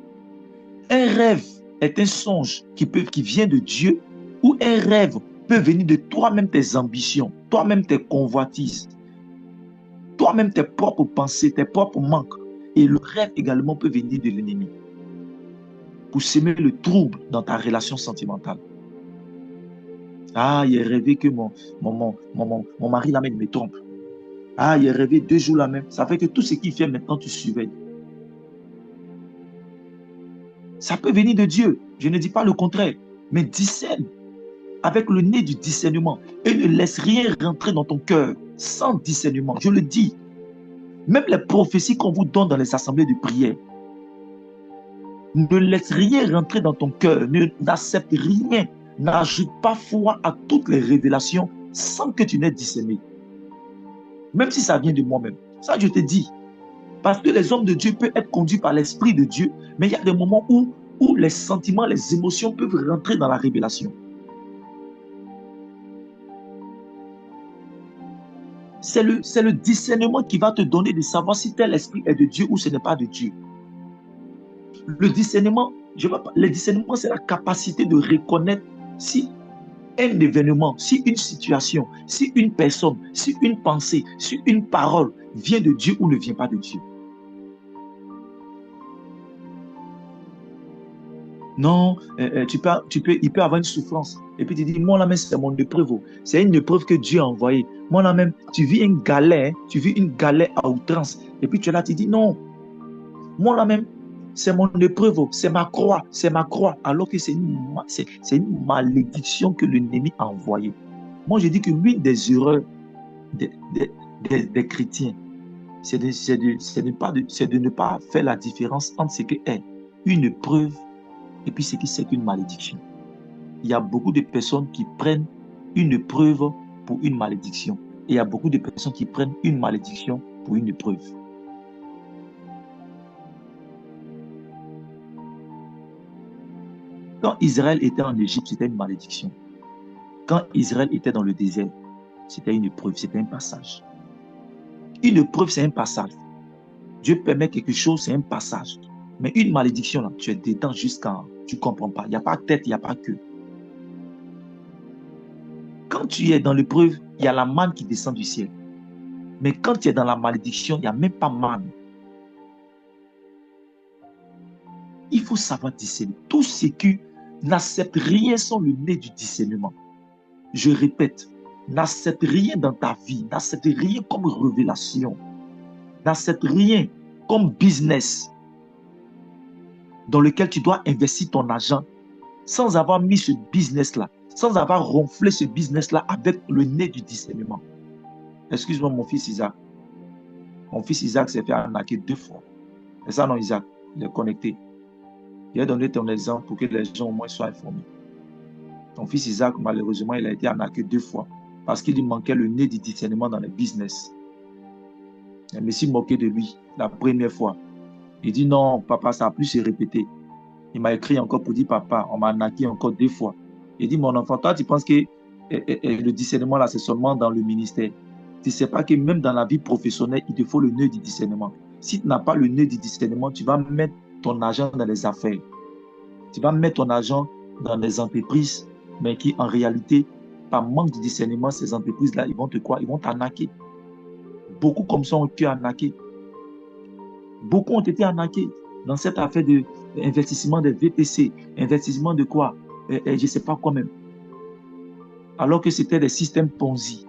Un rêve est un songe qui vient de Dieu, ou un rêve peut venir de toi-même, tes ambitions, toi-même tes convoitises, toi-même tes propres pensées, tes propres manques. Et le rêve également peut venir de l'ennemi pour semer le trouble dans ta relation sentimentale. Ah, il a rêvé que mon mari là même me trompe. Ah, il a rêvé 2 jours là même. Ça fait que tout ce qu'il fait maintenant, tu surveilles. Ça peut venir de Dieu. Je ne dis pas le contraire. Mais discerne avec le nez du discernement. Et ne laisse rien rentrer dans ton cœur sans discernement. Je le dis. Même les prophéties qu'on vous donne dans les assemblées de prière. Ne laisse rien rentrer dans ton cœur. N'accepte rien. N'ajoute pas foi à toutes les révélations sans que tu n'aies discerné. Même si ça vient de moi-même. Ça, je te dis. Parce que les hommes de Dieu peuvent être conduits par l'Esprit de Dieu, mais il y a des moments où les sentiments, les émotions peuvent rentrer dans la révélation. C'est le discernement qui va te donner de savoir si tel esprit est de Dieu ou ce n'est pas de Dieu. Le discernement, c'est la capacité de reconnaître si un événement, si une situation, si une personne, si une pensée, si une parole vient de Dieu ou ne vient pas de Dieu. Non, il peut avoir une souffrance. Et puis tu dis, moi là même c'est mon épreuve. C'est une épreuve que Dieu a envoyée. Moi là même, tu vis une galère à outrance. Et puis tu es là, tu dis, non. Moi là même, c'est mon épreuve, c'est ma croix. Alors que c'est une malédiction que l'ennemi a envoyée. Moi je dis que l'une des erreurs des chrétiens, c'est de ne pas faire la différence entre ce qu'est une épreuve et puis ce qui c'est qu'une malédiction. Il y a beaucoup de personnes qui prennent une épreuve pour une malédiction. Et il y a beaucoup de personnes qui prennent une malédiction pour une épreuve. Quand Israël était en Égypte, c'était une malédiction. Quand Israël était dans le désert, c'était une épreuve, c'était un passage. Une épreuve, c'est un passage. Dieu permet quelque chose, c'est un passage. Mais une malédiction, là, tu es dedans jusqu'à... Tu ne comprends pas. Il n'y a pas tête, il n'y a pas queue. Quand tu es dans l'épreuve, il y a la manne qui descend du ciel. Mais quand tu es dans la malédiction, il n'y a même pas manne. Il faut savoir discerner. Tout ce qui n'accepte rien sans le nez du discernement. Je répète, n'accepte rien dans ta vie. N'accepte rien comme révélation. N'accepte rien comme business dans lequel tu dois investir ton argent sans avoir mis ce business-là, sans avoir ronflé ce business-là avec le nez du discernement. Excuse-moi, mon fils Isaac. Mon fils Isaac s'est fait arnaquer 2 fois. C'est ça, non, Isaac? Il est connecté. Il a donné ton exemple pour que les gens au moins soient informés. Ton fils Isaac, malheureusement, il a été arnaqué 2 fois parce qu'il lui manquait le nez du discernement dans les business. Je me suis moqué de lui la première fois. Il dit non, papa, ça a pu se répéter. Il m'a écrit encore pour dire, papa, on m'a arnaqué encore 2 fois. Il dit, mon enfant, toi, tu penses que le discernement, là, c'est seulement dans le ministère. Tu ne sais pas que même dans la vie professionnelle, il te faut le nœud du discernement. Si tu n'as pas le nœud du discernement, tu vas mettre ton argent dans les affaires. Tu vas mettre ton argent dans les entreprises, mais qui, en réalité, par manque de discernement, ces entreprises-là, ils vont te quoi? Ils vont t'arnaquer. Beaucoup comme ça ont été arnaqués. Beaucoup ont été arnaqués dans cette affaire d'investissement de VPC, investissement de quoi? Je ne sais pas quoi même. Alors que c'était des systèmes Ponzi.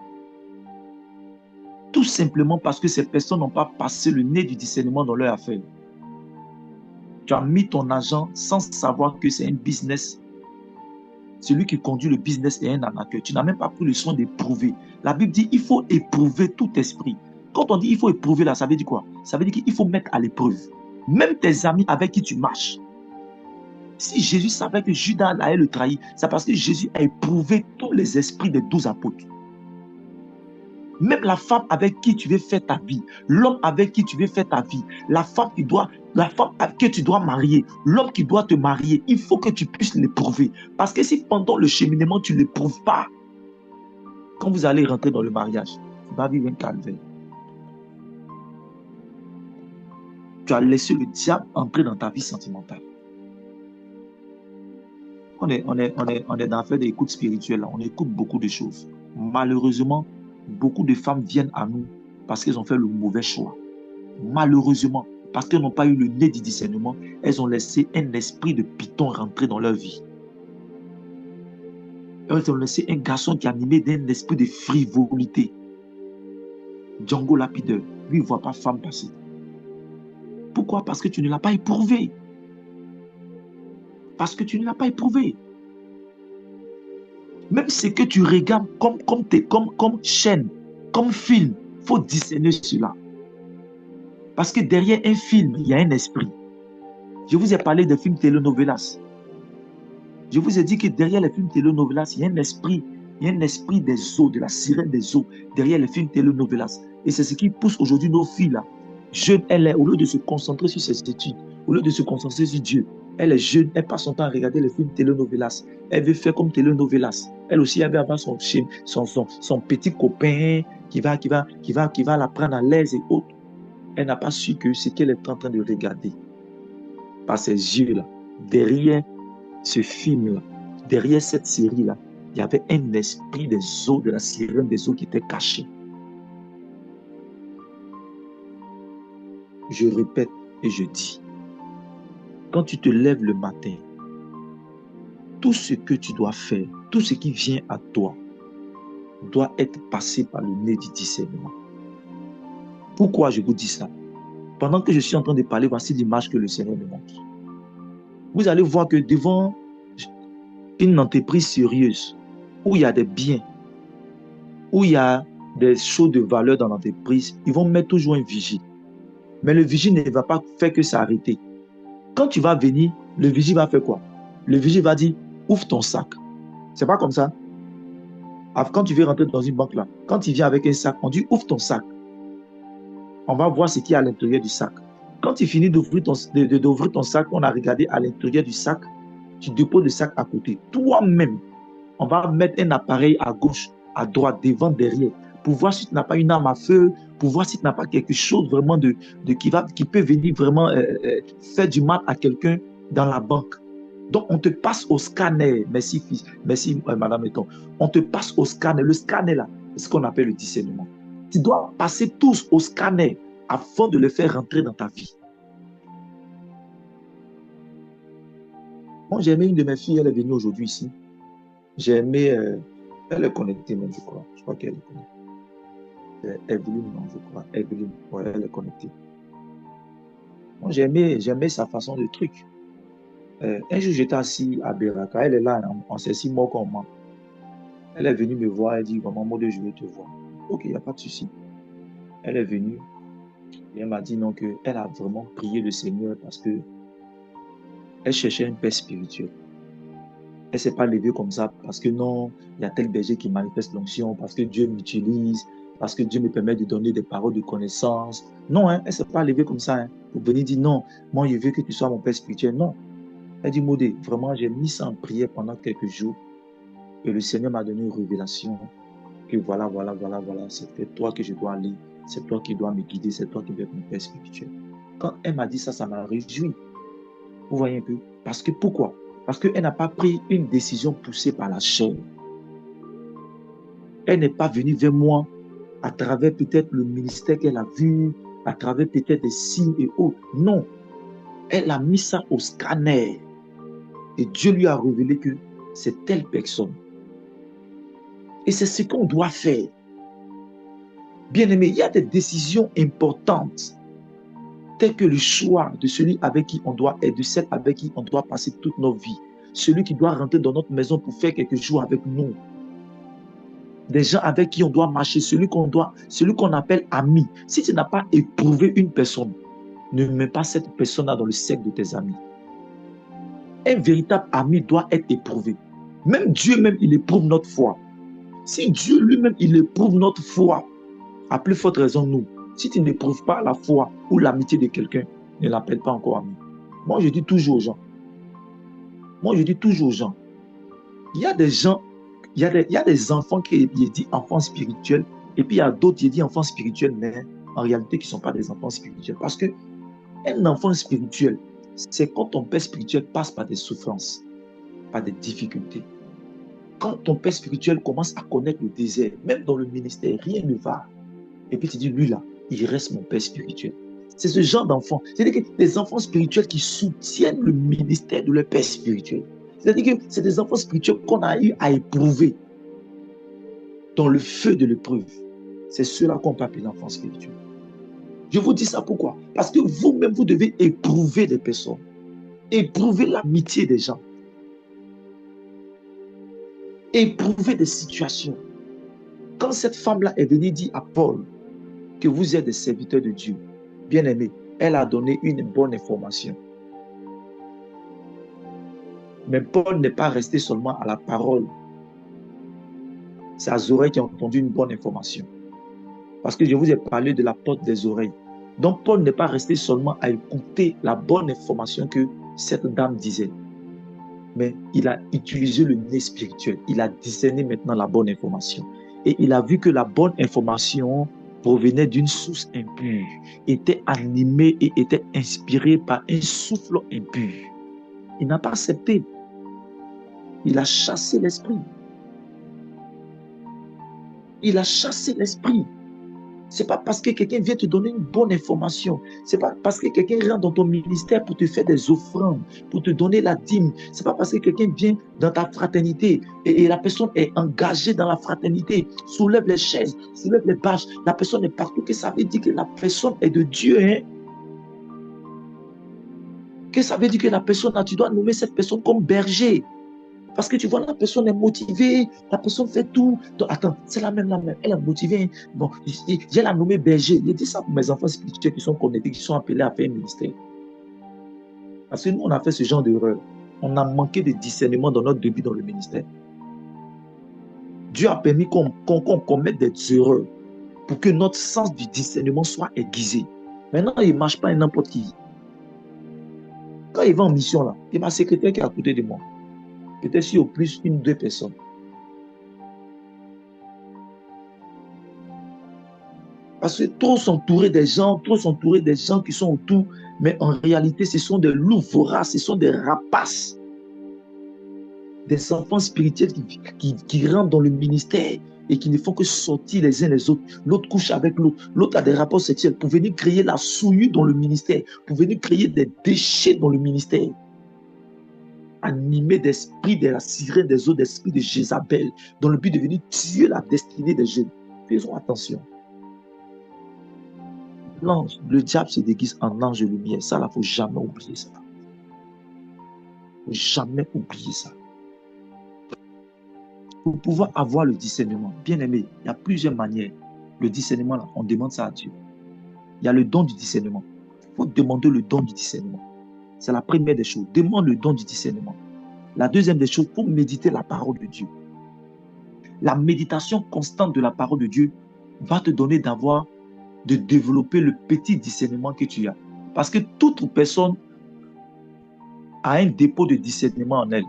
Tout simplement parce que ces personnes n'ont pas passé le nez du discernement dans leur affaire. Tu as mis ton argent sans savoir que c'est un business. Celui qui conduit le business est un arnaqueur. Tu n'as même pas pris le soin d'éprouver. La Bible dit il faut éprouver tout esprit. Quand on dit il faut éprouver là, ça veut dire quoi? Ça veut dire qu'il faut mettre à l'épreuve. Même tes amis avec qui tu marches. Si Jésus savait que Judas allait le trahir, c'est parce que Jésus a éprouvé tous les esprits des 12 apôtres. Même la femme avec qui tu veux faire ta vie, l'homme avec qui tu veux faire ta vie, la femme avec qui tu dois marier, l'homme qui doit te marier, il faut que tu puisses l'éprouver. Parce que si pendant le cheminement, tu ne l'éprouves pas, quand vous allez rentrer dans le mariage, tu vas vivre un calvaire. Tu as laissé le diable entrer dans ta vie sentimentale. On est dans l'affaire d'écoute spirituelle, on écoute beaucoup de choses. Malheureusement, beaucoup de femmes viennent à nous parce qu'elles ont fait le mauvais choix. Malheureusement, parce qu'elles n'ont pas eu le nez du discernement, elles ont laissé un esprit de python rentrer dans leur vie. Elles ont laissé un garçon qui est animé d'un esprit de frivolité. Django lapideur, lui, il ne voit pas femme passer. Pourquoi? Parce que tu ne l'as pas éprouvé. Parce que tu ne l'as pas éprouvé. Même ce que tu regardes comme chaîne, comme film, il faut discerner cela. Parce que derrière un film, il y a un esprit. Je vous ai parlé des films telenovelas. Je vous ai dit que derrière les films telenovelas, il y a un esprit. Il y a un esprit des eaux, de la sirène des eaux, derrière les films telenovelas. Et c'est ce qui pousse aujourd'hui nos filles là. Jeunes, au lieu de se concentrer sur ses études, au lieu de se concentrer sur Dieu, elle est jeune, elle passe son temps à regarder les films telenovelas. Elle veut faire comme telenovelas. Elle aussi, elle veut avoir son petit copain qui va la prendre à l'aise et autres. Elle n'a pas su que ce qu'elle est en train de regarder par ses yeux-là, derrière ce film-là, derrière cette série-là, il y avait un esprit des eaux, de la sirène des eaux qui était caché. Je répète et je dis, quand tu te lèves le matin, tout ce que tu dois faire, tout ce qui vient à toi, doit être passé par le nez du discernement. Pourquoi je vous dis ça? Pendant que je suis en train de parler, voici l'image que le Seigneur me montre. Vous allez voir que devant une entreprise sérieuse, où il y a des biens, où il y a des choses de valeur dans l'entreprise, ils vont mettre toujours un vigile. Mais le vigile ne va pas faire que s'arrêter. Quand tu vas venir, le vigile va faire quoi? Le vigile va dire, ouvre ton sac. C'est pas comme ça. Quand tu veux rentrer dans une banque là, quand il vient avec un sac, on dit, ouvre ton sac. On va voir ce qu'il y a à l'intérieur du sac. Quand tu finis d'ouvrir ton sac, on a regardé à l'intérieur du sac, tu déposes le sac à côté. Toi-même, on va mettre un appareil à gauche, à droite, devant, derrière, pour voir si tu n'as pas une arme à feu, pour voir si tu n'as pas quelque chose vraiment qui peut venir vraiment faire du mal à quelqu'un dans la banque. Donc, on te passe au scanner. Merci, madame Eton. On te passe au scanner. Le scanner, là, c'est ce qu'on appelle le discernement. Tu dois passer tous au scanner afin de le faire rentrer dans ta vie. Moi, j'ai aimé une de mes filles, elle est venue aujourd'hui ici. J'ai aimé, elle est connectée même, je crois. Je crois qu'elle est connectée. Evelyne, non, je crois. Evelyne, ouais, elle est connectée. Moi, j'ai aimé sa façon de truc. Un jour, j'étais assis à Beraka. Elle est là, on s'est si mort comme moi. Elle est venue me voir, elle dit, maman, moi, je veux te voir. Ok, il n'y a pas de souci. Elle est venue et elle m'a dit non, qu'elle a vraiment prié le Seigneur parce que elle cherchait un père spirituel. Elle ne s'est pas levée comme ça parce que non, il y a tel berger qui manifeste l'onction, parce que Dieu m'utilise, parce que Dieu me permet de donner des paroles de connaissance. Non, hein, elle ne s'est pas levée comme ça pour venir dire non, moi je veux que tu sois mon père spirituel. Non. Elle dit, Modé, vraiment, j'ai mis ça en prière pendant quelques jours et le Seigneur m'a donné une révélation que voilà, c'est toi que je dois aller, c'est toi qui dois me guider, c'est toi qui dois être mon père spirituel. Quand elle m'a dit ça, ça m'a réjoui. Vous voyez un peu? Parce que pourquoi? Parce qu'elle n'a pas pris une décision poussée par la chair. Elle n'est pas venue vers moi à travers peut-être le ministère qu'elle a vu, à travers peut-être des signes et autres. Non. Elle a mis ça au scanner. Et Dieu lui a révélé que c'est telle personne. Et c'est ce qu'on doit faire. Bien-aimé, il y a des décisions importantes, telles que le choix de celui avec qui on doit être, de celle avec qui on doit passer toute notre vie. Celui qui doit rentrer dans notre maison pour faire quelque chose avec nous. Des gens avec qui on doit marcher, celui qu'on appelle ami. Si tu n'as pas éprouvé une personne, ne mets pas cette personne-là dans le cercle de tes amis. Un véritable ami doit être éprouvé. Même Dieu même, il éprouve notre foi. Si Dieu lui-même, il éprouve notre foi, à plus forte raison nous. Si tu n'éprouves pas la foi ou l'amitié de quelqu'un, ne l'appelle pas encore ami. Moi, je dis toujours aux gens. Il y a des gens, il y a des enfants qui disent enfants spirituels, et puis il y a d'autres qui disent enfants spirituels, mais en réalité qui ne sont pas des enfants spirituels. Parce que un enfant spirituel, c'est quand ton père spirituel passe par des souffrances, par des difficultés. Quand ton père spirituel commence à connaître le désert, même dans le ministère, rien ne va. Et puis tu dis, lui là, il reste mon père spirituel. C'est ce genre d'enfants. C'est-à-dire que des enfants spirituels qui soutiennent le ministère de leur père spirituel. C'est-à-dire que c'est des enfants spirituels qu'on a eu à éprouver dans le feu de l'épreuve. C'est ceux-là qu'on peut appeler l'enfant spirituel. Je vous dis ça pourquoi? Parce que vous-même, vous devez éprouver des personnes. Éprouver l'amitié des gens. Éprouver des situations. Quand cette femme-là est venue dire à Paul que vous êtes des serviteurs de Dieu, bien aimé, elle a donné une bonne information. Mais Paul n'est pas resté seulement à la parole. C'est à ses oreilles qui ont entendu une bonne information. Parce que je vous ai parlé de la porte des oreilles. Donc Paul n'est pas resté seulement à écouter la bonne information que cette dame disait. Mais il a utilisé le nez spirituel. Il a discerné maintenant la bonne information. Et il a vu que la bonne information provenait d'une source impure, était animée et était inspirée par un souffle impur. Il n'a pas accepté. Il a chassé l'esprit. Il a chassé l'esprit. Ce n'est pas parce que quelqu'un vient te donner une bonne information. Ce n'est pas parce que quelqu'un rentre dans ton ministère pour te faire des offrandes, pour te donner la dîme. Ce n'est pas parce que quelqu'un vient dans ta fraternité et la personne est engagée dans la fraternité, soulève les chaises, soulève les bâches. La personne est partout, que ça veut dire que la personne est de Dieu. Hein? Que ça veut dire que la personne, tu dois nommer cette personne comme berger. Parce que tu vois, la personne est motivée, la personne fait tout. Donc, attends, c'est la même. Elle est motivée. Bon, j'ai la nommée berger. Je dis ça pour mes enfants spirituels qui sont connectés, qui sont appelés à faire un ministère. Parce que nous, on a fait ce genre d'erreur. On a manqué de discernement dans notre début dans le ministère. Dieu a permis qu'on commette des erreurs pour que notre sens du discernement soit aiguisé. Maintenant, il ne marche pas n'importe qui. Quand il va en mission, là, il y a ma secrétaire qui est à côté de moi. Peut-être si au plus une ou deux personnes. Parce que trop s'entourer des gens qui sont autour, mais en réalité, ce sont des loups voraces, ce sont des rapaces. Des enfants spirituels qui rentrent dans le ministère et qui ne font que sortir les uns les autres. L'autre couche avec l'autre, l'autre a des rapports sexuels pour venir créer la souillure dans le ministère, pour venir créer des déchets dans le ministère. Animé d'esprit de la sirène des eaux, d'esprit de Jézabel, dans le but de venir tuer la destinée des jeunes. Faisons attention. L'ange, le diable se déguise en ange de lumière. Ça, il ne faut jamais oublier ça. Il ne faut jamais oublier ça. Pour pouvoir avoir le discernement, bien aimé, il y a plusieurs manières. Le discernement, là, on demande ça à Dieu. Il y a le don du discernement. Il faut demander le don du discernement. C'est la première des choses. Demande le don du discernement. La deuxième des choses, pour méditer la parole de Dieu. La méditation constante de la parole de Dieu va te donner de développer le petit discernement que tu as. Parce que toute personne a un dépôt de discernement en elle.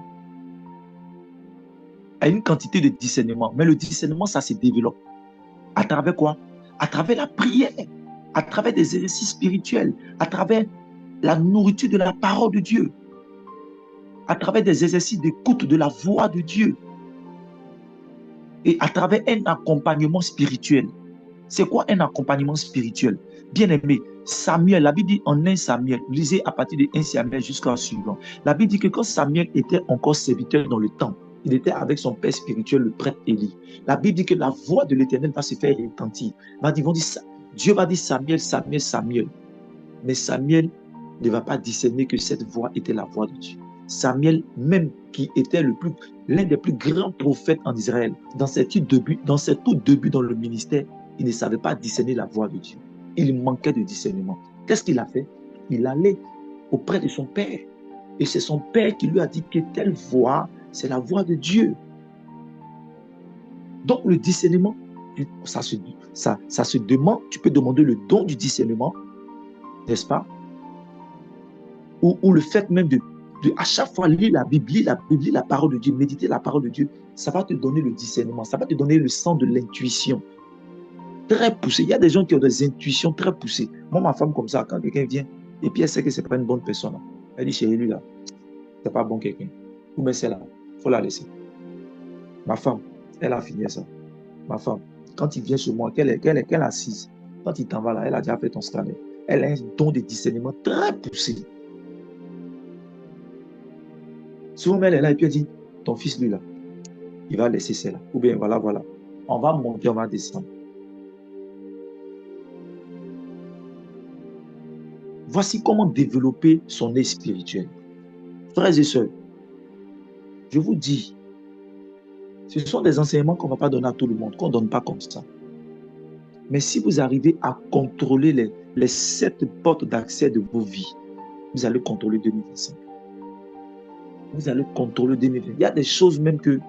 A une quantité de discernement. Mais le discernement, ça se développe. À travers quoi? À travers la prière, à travers des exercices spirituels, à travers la nourriture de la parole de Dieu, à travers des exercices d'écoute de la voix de Dieu et à travers un accompagnement spirituel. C'est quoi un accompagnement spirituel? Bien aimé, Samuel, la Bible dit en 1 Samuel, lisez à partir de 1 Samuel jusqu'à suivant. La Bible dit que quand Samuel était encore serviteur dans le temple, Il était avec son père spirituel, le prêtre Élie. La Bible dit que la voix de l'Éternel va se faire retentir. Dieu va dire Samuel, Samuel, Samuel. Mais Samuel ne va pas discerner que cette voix était la voix de Dieu. Samuel, même qui était l'un des plus grands prophètes en Israël, dans ses tout débuts dans le ministère, il ne savait pas discerner la voix de Dieu. Il manquait de discernement. Qu'est-ce qu'il a fait? Il allait auprès de son père. Et c'est son père qui lui a dit que telle voix, c'est la voix de Dieu. Donc le discernement, ça se demande, tu peux demander le don du discernement, n'est-ce pas? Ou le fait même de à chaque fois lire la Bible, la parole de Dieu, méditer la parole de Dieu, ça va te donner le discernement, ça va te donner le sens de l'intuition. Très poussé. Il y a des gens qui ont des intuitions très poussées. Moi, ma femme, comme ça, quand quelqu'un vient, et puis elle sait que ce n'est pas une bonne personne, elle dit, chérie, lui, là, c'est pas bon quelqu'un. Ou bien c'est là, il faut la laisser. Ma femme, elle a fini ça. Ma femme, quand il vient chez moi, qu'elle est assise, quand il t'en va là, elle a déjà fait ton scanner. Elle a un don de discernement très poussé. Souvent, elle est là et puis elle dit, ton fils, lui, là, il va laisser celle-là. Ou bien, voilà. On va monter, on va descendre. Voici comment développer son œil spirituel. Frères et sœurs, je vous dis, ce sont des enseignements qu'on ne va pas donner à tout le monde, qu'on ne donne pas comme ça. Mais si vous arrivez à contrôler les 7 portes d'accès de vos vies, vous allez contrôler 2025. Vous allez contrôler 2020. Il y a des choses même que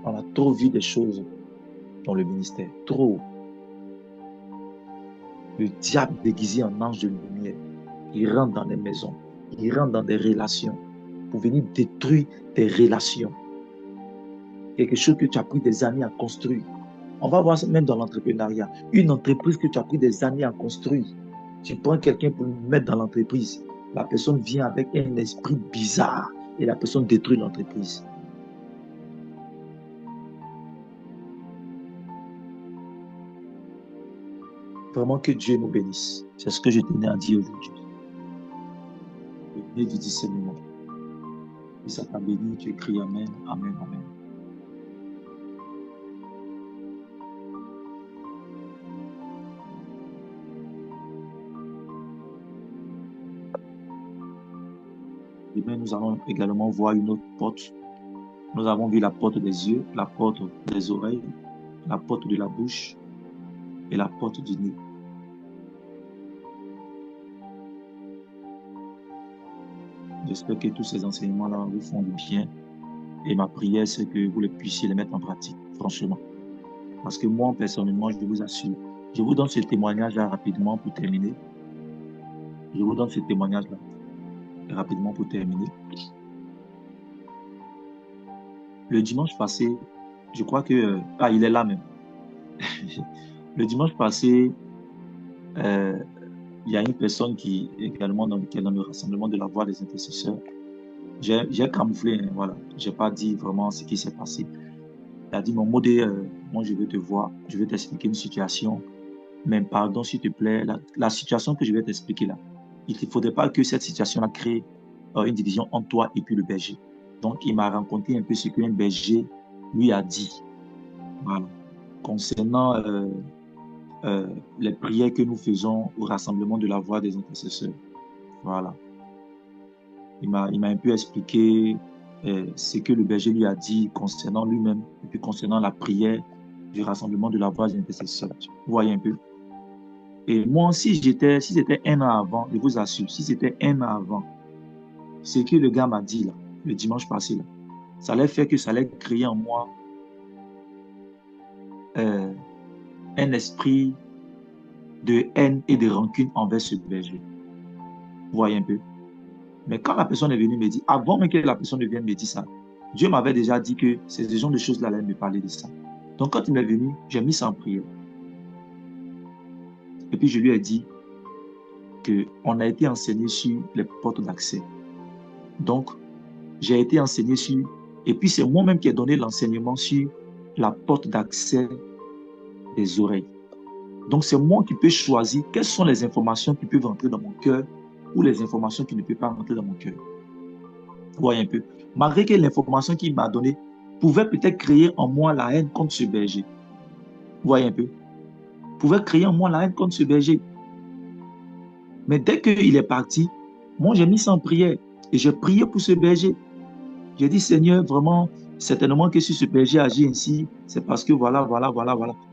on a trop vu des choses dans le ministère. Trop. Le diable déguisé en ange de lumière, il rentre dans les maisons, il rentre dans des relations pour venir détruire tes relations. Quelque chose que tu as pris des années à construire. On va voir ça même dans l'entrepreneuriat. Une entreprise que tu as pris des années à construire. Tu prends quelqu'un pour le mettre dans l'entreprise. La personne vient avec un esprit bizarre et la personne détruit l'entreprise. Vraiment que Dieu nous bénisse. C'est ce que je tenais à dire aujourd'hui. Le nez du discernement. Et ça t'a béni, tu écris Amen, Amen, Amen. Demain, nous allons également voir une autre porte. Nous avons vu la porte des yeux, la porte des oreilles, la porte de la bouche et la porte du nez. J'espère que tous ces enseignements-là vous font du bien. Et ma prière, c'est que vous puissiez les mettre en pratique, franchement. Parce que moi, personnellement, je vous assure, je vous donne ce témoignage-là rapidement pour terminer. Je vous donne ce témoignage-là rapidement pour terminer. Le dimanche passé, je crois que... il est là même. Le dimanche passé, il y a une personne qui est également dans le rassemblement de la voix des intercesseurs. J'ai camouflé, hein, voilà. Je n'ai pas dit vraiment ce qui s'est passé. Il a dit, mon modé, moi je veux te voir, je vais t'expliquer une situation. Mais pardon, s'il te plaît, la situation que je vais t'expliquer là, il ne faudrait pas que cette situation-là crée une division entre toi et puis le berger. Donc, il m'a raconté un peu ce qu'un berger lui a dit. Voilà. Concernant les prières que nous faisons au rassemblement de la voix des intercesseurs. Voilà. Il m'a un peu expliqué ce que le berger lui a dit concernant lui-même et puis concernant la prière du rassemblement de la voix des intercesseurs. Vous voyez un peu. Et moi, si c'était 1 an avant, je vous assure, si c'était 1 an avant, ce que le gars m'a dit là, le dimanche passé, là, ça allait faire que ça allait créer en moi un esprit de haine et de rancune envers ce berger. Vous voyez un peu. Mais quand la personne est venue me dire, avant même que la personne ne vienne me dire ça, Dieu m'avait déjà dit que ces genre de choses-là allaient me parler de ça. Donc quand il m'est venu, j'ai mis ça en prière. Et puis je lui ai dit qu'on a été enseigné sur les portes d'accès. Donc, j'ai été enseigné sur... Et puis c'est moi-même qui ai donné l'enseignement sur la porte d'accès des oreilles. Donc c'est moi qui peux choisir quelles sont les informations qui peuvent entrer dans mon cœur ou les informations qui ne peuvent pas rentrer dans mon cœur. Vous voyez un peu. malgré que l'information qu'il m'a donnée pouvait peut-être créer en moi la haine contre ce berger. Vous voyez un peu? Pouvait créer en moi la haine contre ce berger. Mais dès qu'il est parti, moi j'ai mis ça en prière et j'ai prié pour ce berger. J'ai dit, Seigneur, vraiment, certainement que si ce berger agit ainsi, c'est parce que voilà.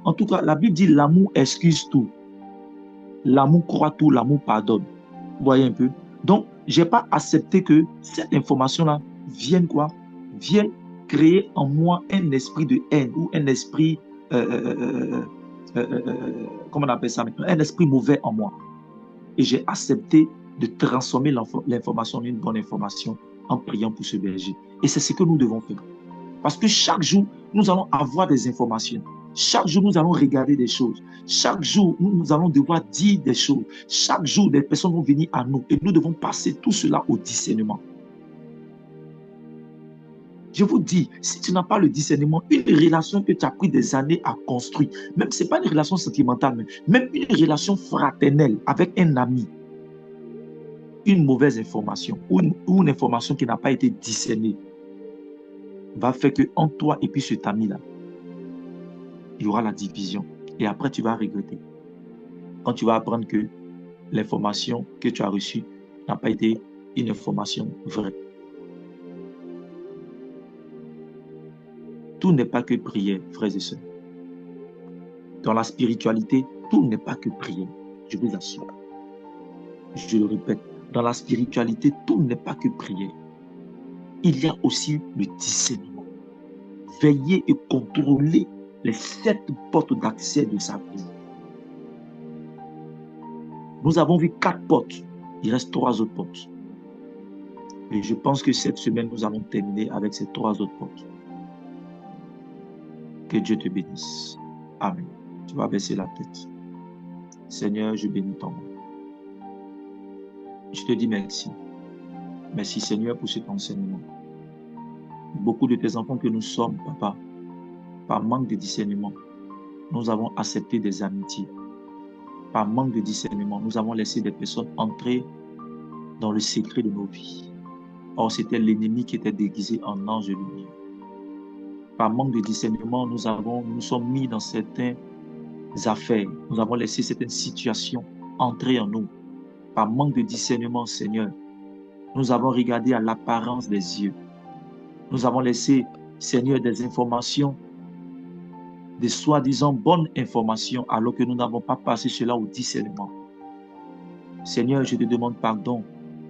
En tout cas, la Bible dit l'amour excuse tout. L'amour croit tout, l'amour pardonne. Vous voyez un peu? Donc, je n'ai pas accepté que cette information-là vienne quoi? Vienne créer en moi un esprit de haine ou un esprit, comment on appelle ça maintenant? Un esprit mauvais en moi. Et j'ai accepté de transformer l'information en une bonne information en priant pour ce berger. Et c'est ce que nous devons faire. Parce que chaque jour, nous allons avoir des informations. Chaque jour, nous allons regarder des choses. Chaque jour, nous allons devoir dire des choses. Chaque jour, des personnes vont venir à nous. Et nous devons passer tout cela au discernement. Je vous dis, si tu n'as pas le discernement, une relation que tu as pris des années à construire, même ce n'est pas une relation sentimentale, même une relation fraternelle avec un ami, une mauvaise information ou une information qui n'a pas été discernée va faire que entre toi et puis cet ami-là, il y aura la division. Et après, tu vas regretter. Quand tu vas apprendre que l'information que tu as reçue n'a pas été une information vraie. Tout n'est pas que prière, frères et sœurs. Dans la spiritualité, tout n'est pas que prière. Je vous assure. Je le répète. Dans la spiritualité, tout n'est pas que prière. Il y a aussi le discernement. Veiller et contrôler les 7 portes d'accès de sa vie. Nous avons vu 4 portes. Il reste 3 autres portes. Et je pense que cette semaine, nous allons terminer avec ces 3 autres portes. Que Dieu te bénisse. Amen. Tu vas baisser la tête. Seigneur, je bénis ton nom. Je te dis merci. Merci Seigneur pour cet enseignement. Beaucoup de tes enfants que nous sommes, papa, par manque de discernement, nous avons accepté des amitiés. Par manque de discernement, nous avons laissé des personnes entrer dans le secret de nos vies. Or, c'était l'ennemi qui était déguisé en ange de lumière. Par manque de discernement, nous sommes mis dans certaines affaires. Nous avons laissé certaines situations entrer en nous. Par manque de discernement, Seigneur, nous avons regardé à l'apparence des yeux. Nous avons laissé, Seigneur, des informations, des soi-disant bonnes informations, alors que nous n'avons pas passé cela au discernement. Seigneur, je te demande pardon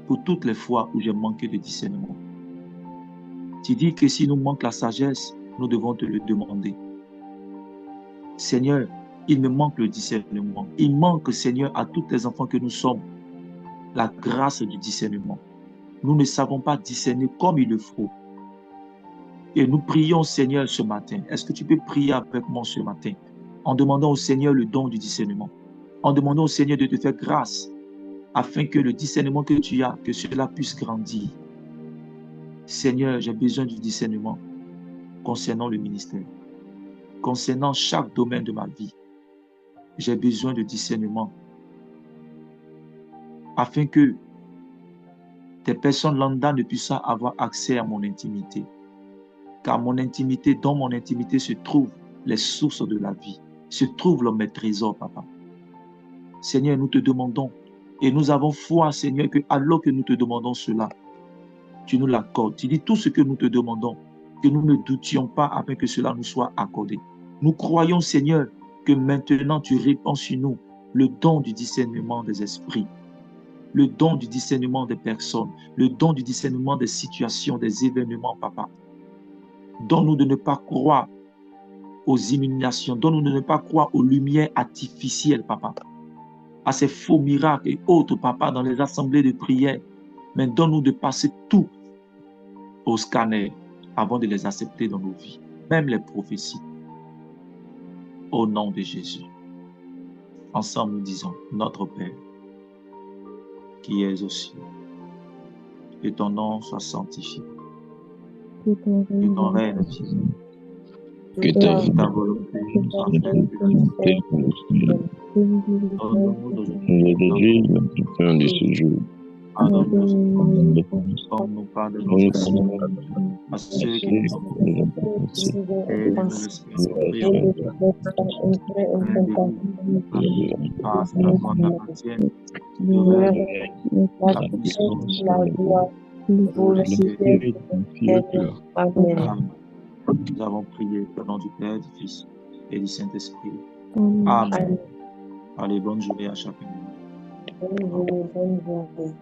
pour toutes les fois où j'ai manqué de discernement. Tu dis que si nous manque la sagesse, nous devons te le demander. Seigneur, il me manque le discernement. Il manque, Seigneur, à tous les enfants que nous sommes, la grâce du discernement. Nous ne savons pas discerner comme il le faut. Et nous prions, Seigneur, ce matin. Est-ce que tu peux prier avec moi ce matin en demandant au Seigneur le don du discernement, en demandant au Seigneur de te faire grâce afin que le discernement que tu as, que cela puisse grandir. Seigneur, j'ai besoin du discernement concernant le ministère, concernant chaque domaine de ma vie. J'ai besoin de discernement afin que des personnes lambda ne puissent avoir accès à mon intimité. Car mon intimité, dans mon intimité se trouvent les sources de la vie, se trouvent mes trésors, papa. Seigneur, nous te demandons, et nous avons foi, Seigneur, que alors que nous te demandons cela, tu nous l'accordes. Tu dis tout ce que nous te demandons, que nous ne doutions pas afin que cela nous soit accordé. Nous croyons, Seigneur, que maintenant tu répands sur nous le don du discernement des esprits, le don du discernement des personnes, le don du discernement des situations, des événements, papa. Donne-nous de ne pas croire aux illuminations, donne-nous de ne pas croire aux lumières artificielles, papa, à ces faux miracles et autres, papa, dans les assemblées de prière. Mais donne-nous de passer tout au scanner avant de les accepter dans nos vies, même les prophéties. Au nom de Jésus. Ensemble, nous disons, notre Père, qui es aux cieux, que ton nom soit sanctifié. Que ton règne vienne. Que ta volonté soit faite. Donne-nous aujourd'hui la fin de ce jour. Pardonne-nous, comme nous pardonnons aussi à ceux qui nous ont fait. Et ne nous laisse pas entrer en tentation, mais délivre-nous par la foi appartienne, le règne, la puissance, pour les siècles. Amen. Nous avons prié au nom du Père, du Fils et du Saint-Esprit. Amen. Allez, bonne journée à chacun. Bonne journée.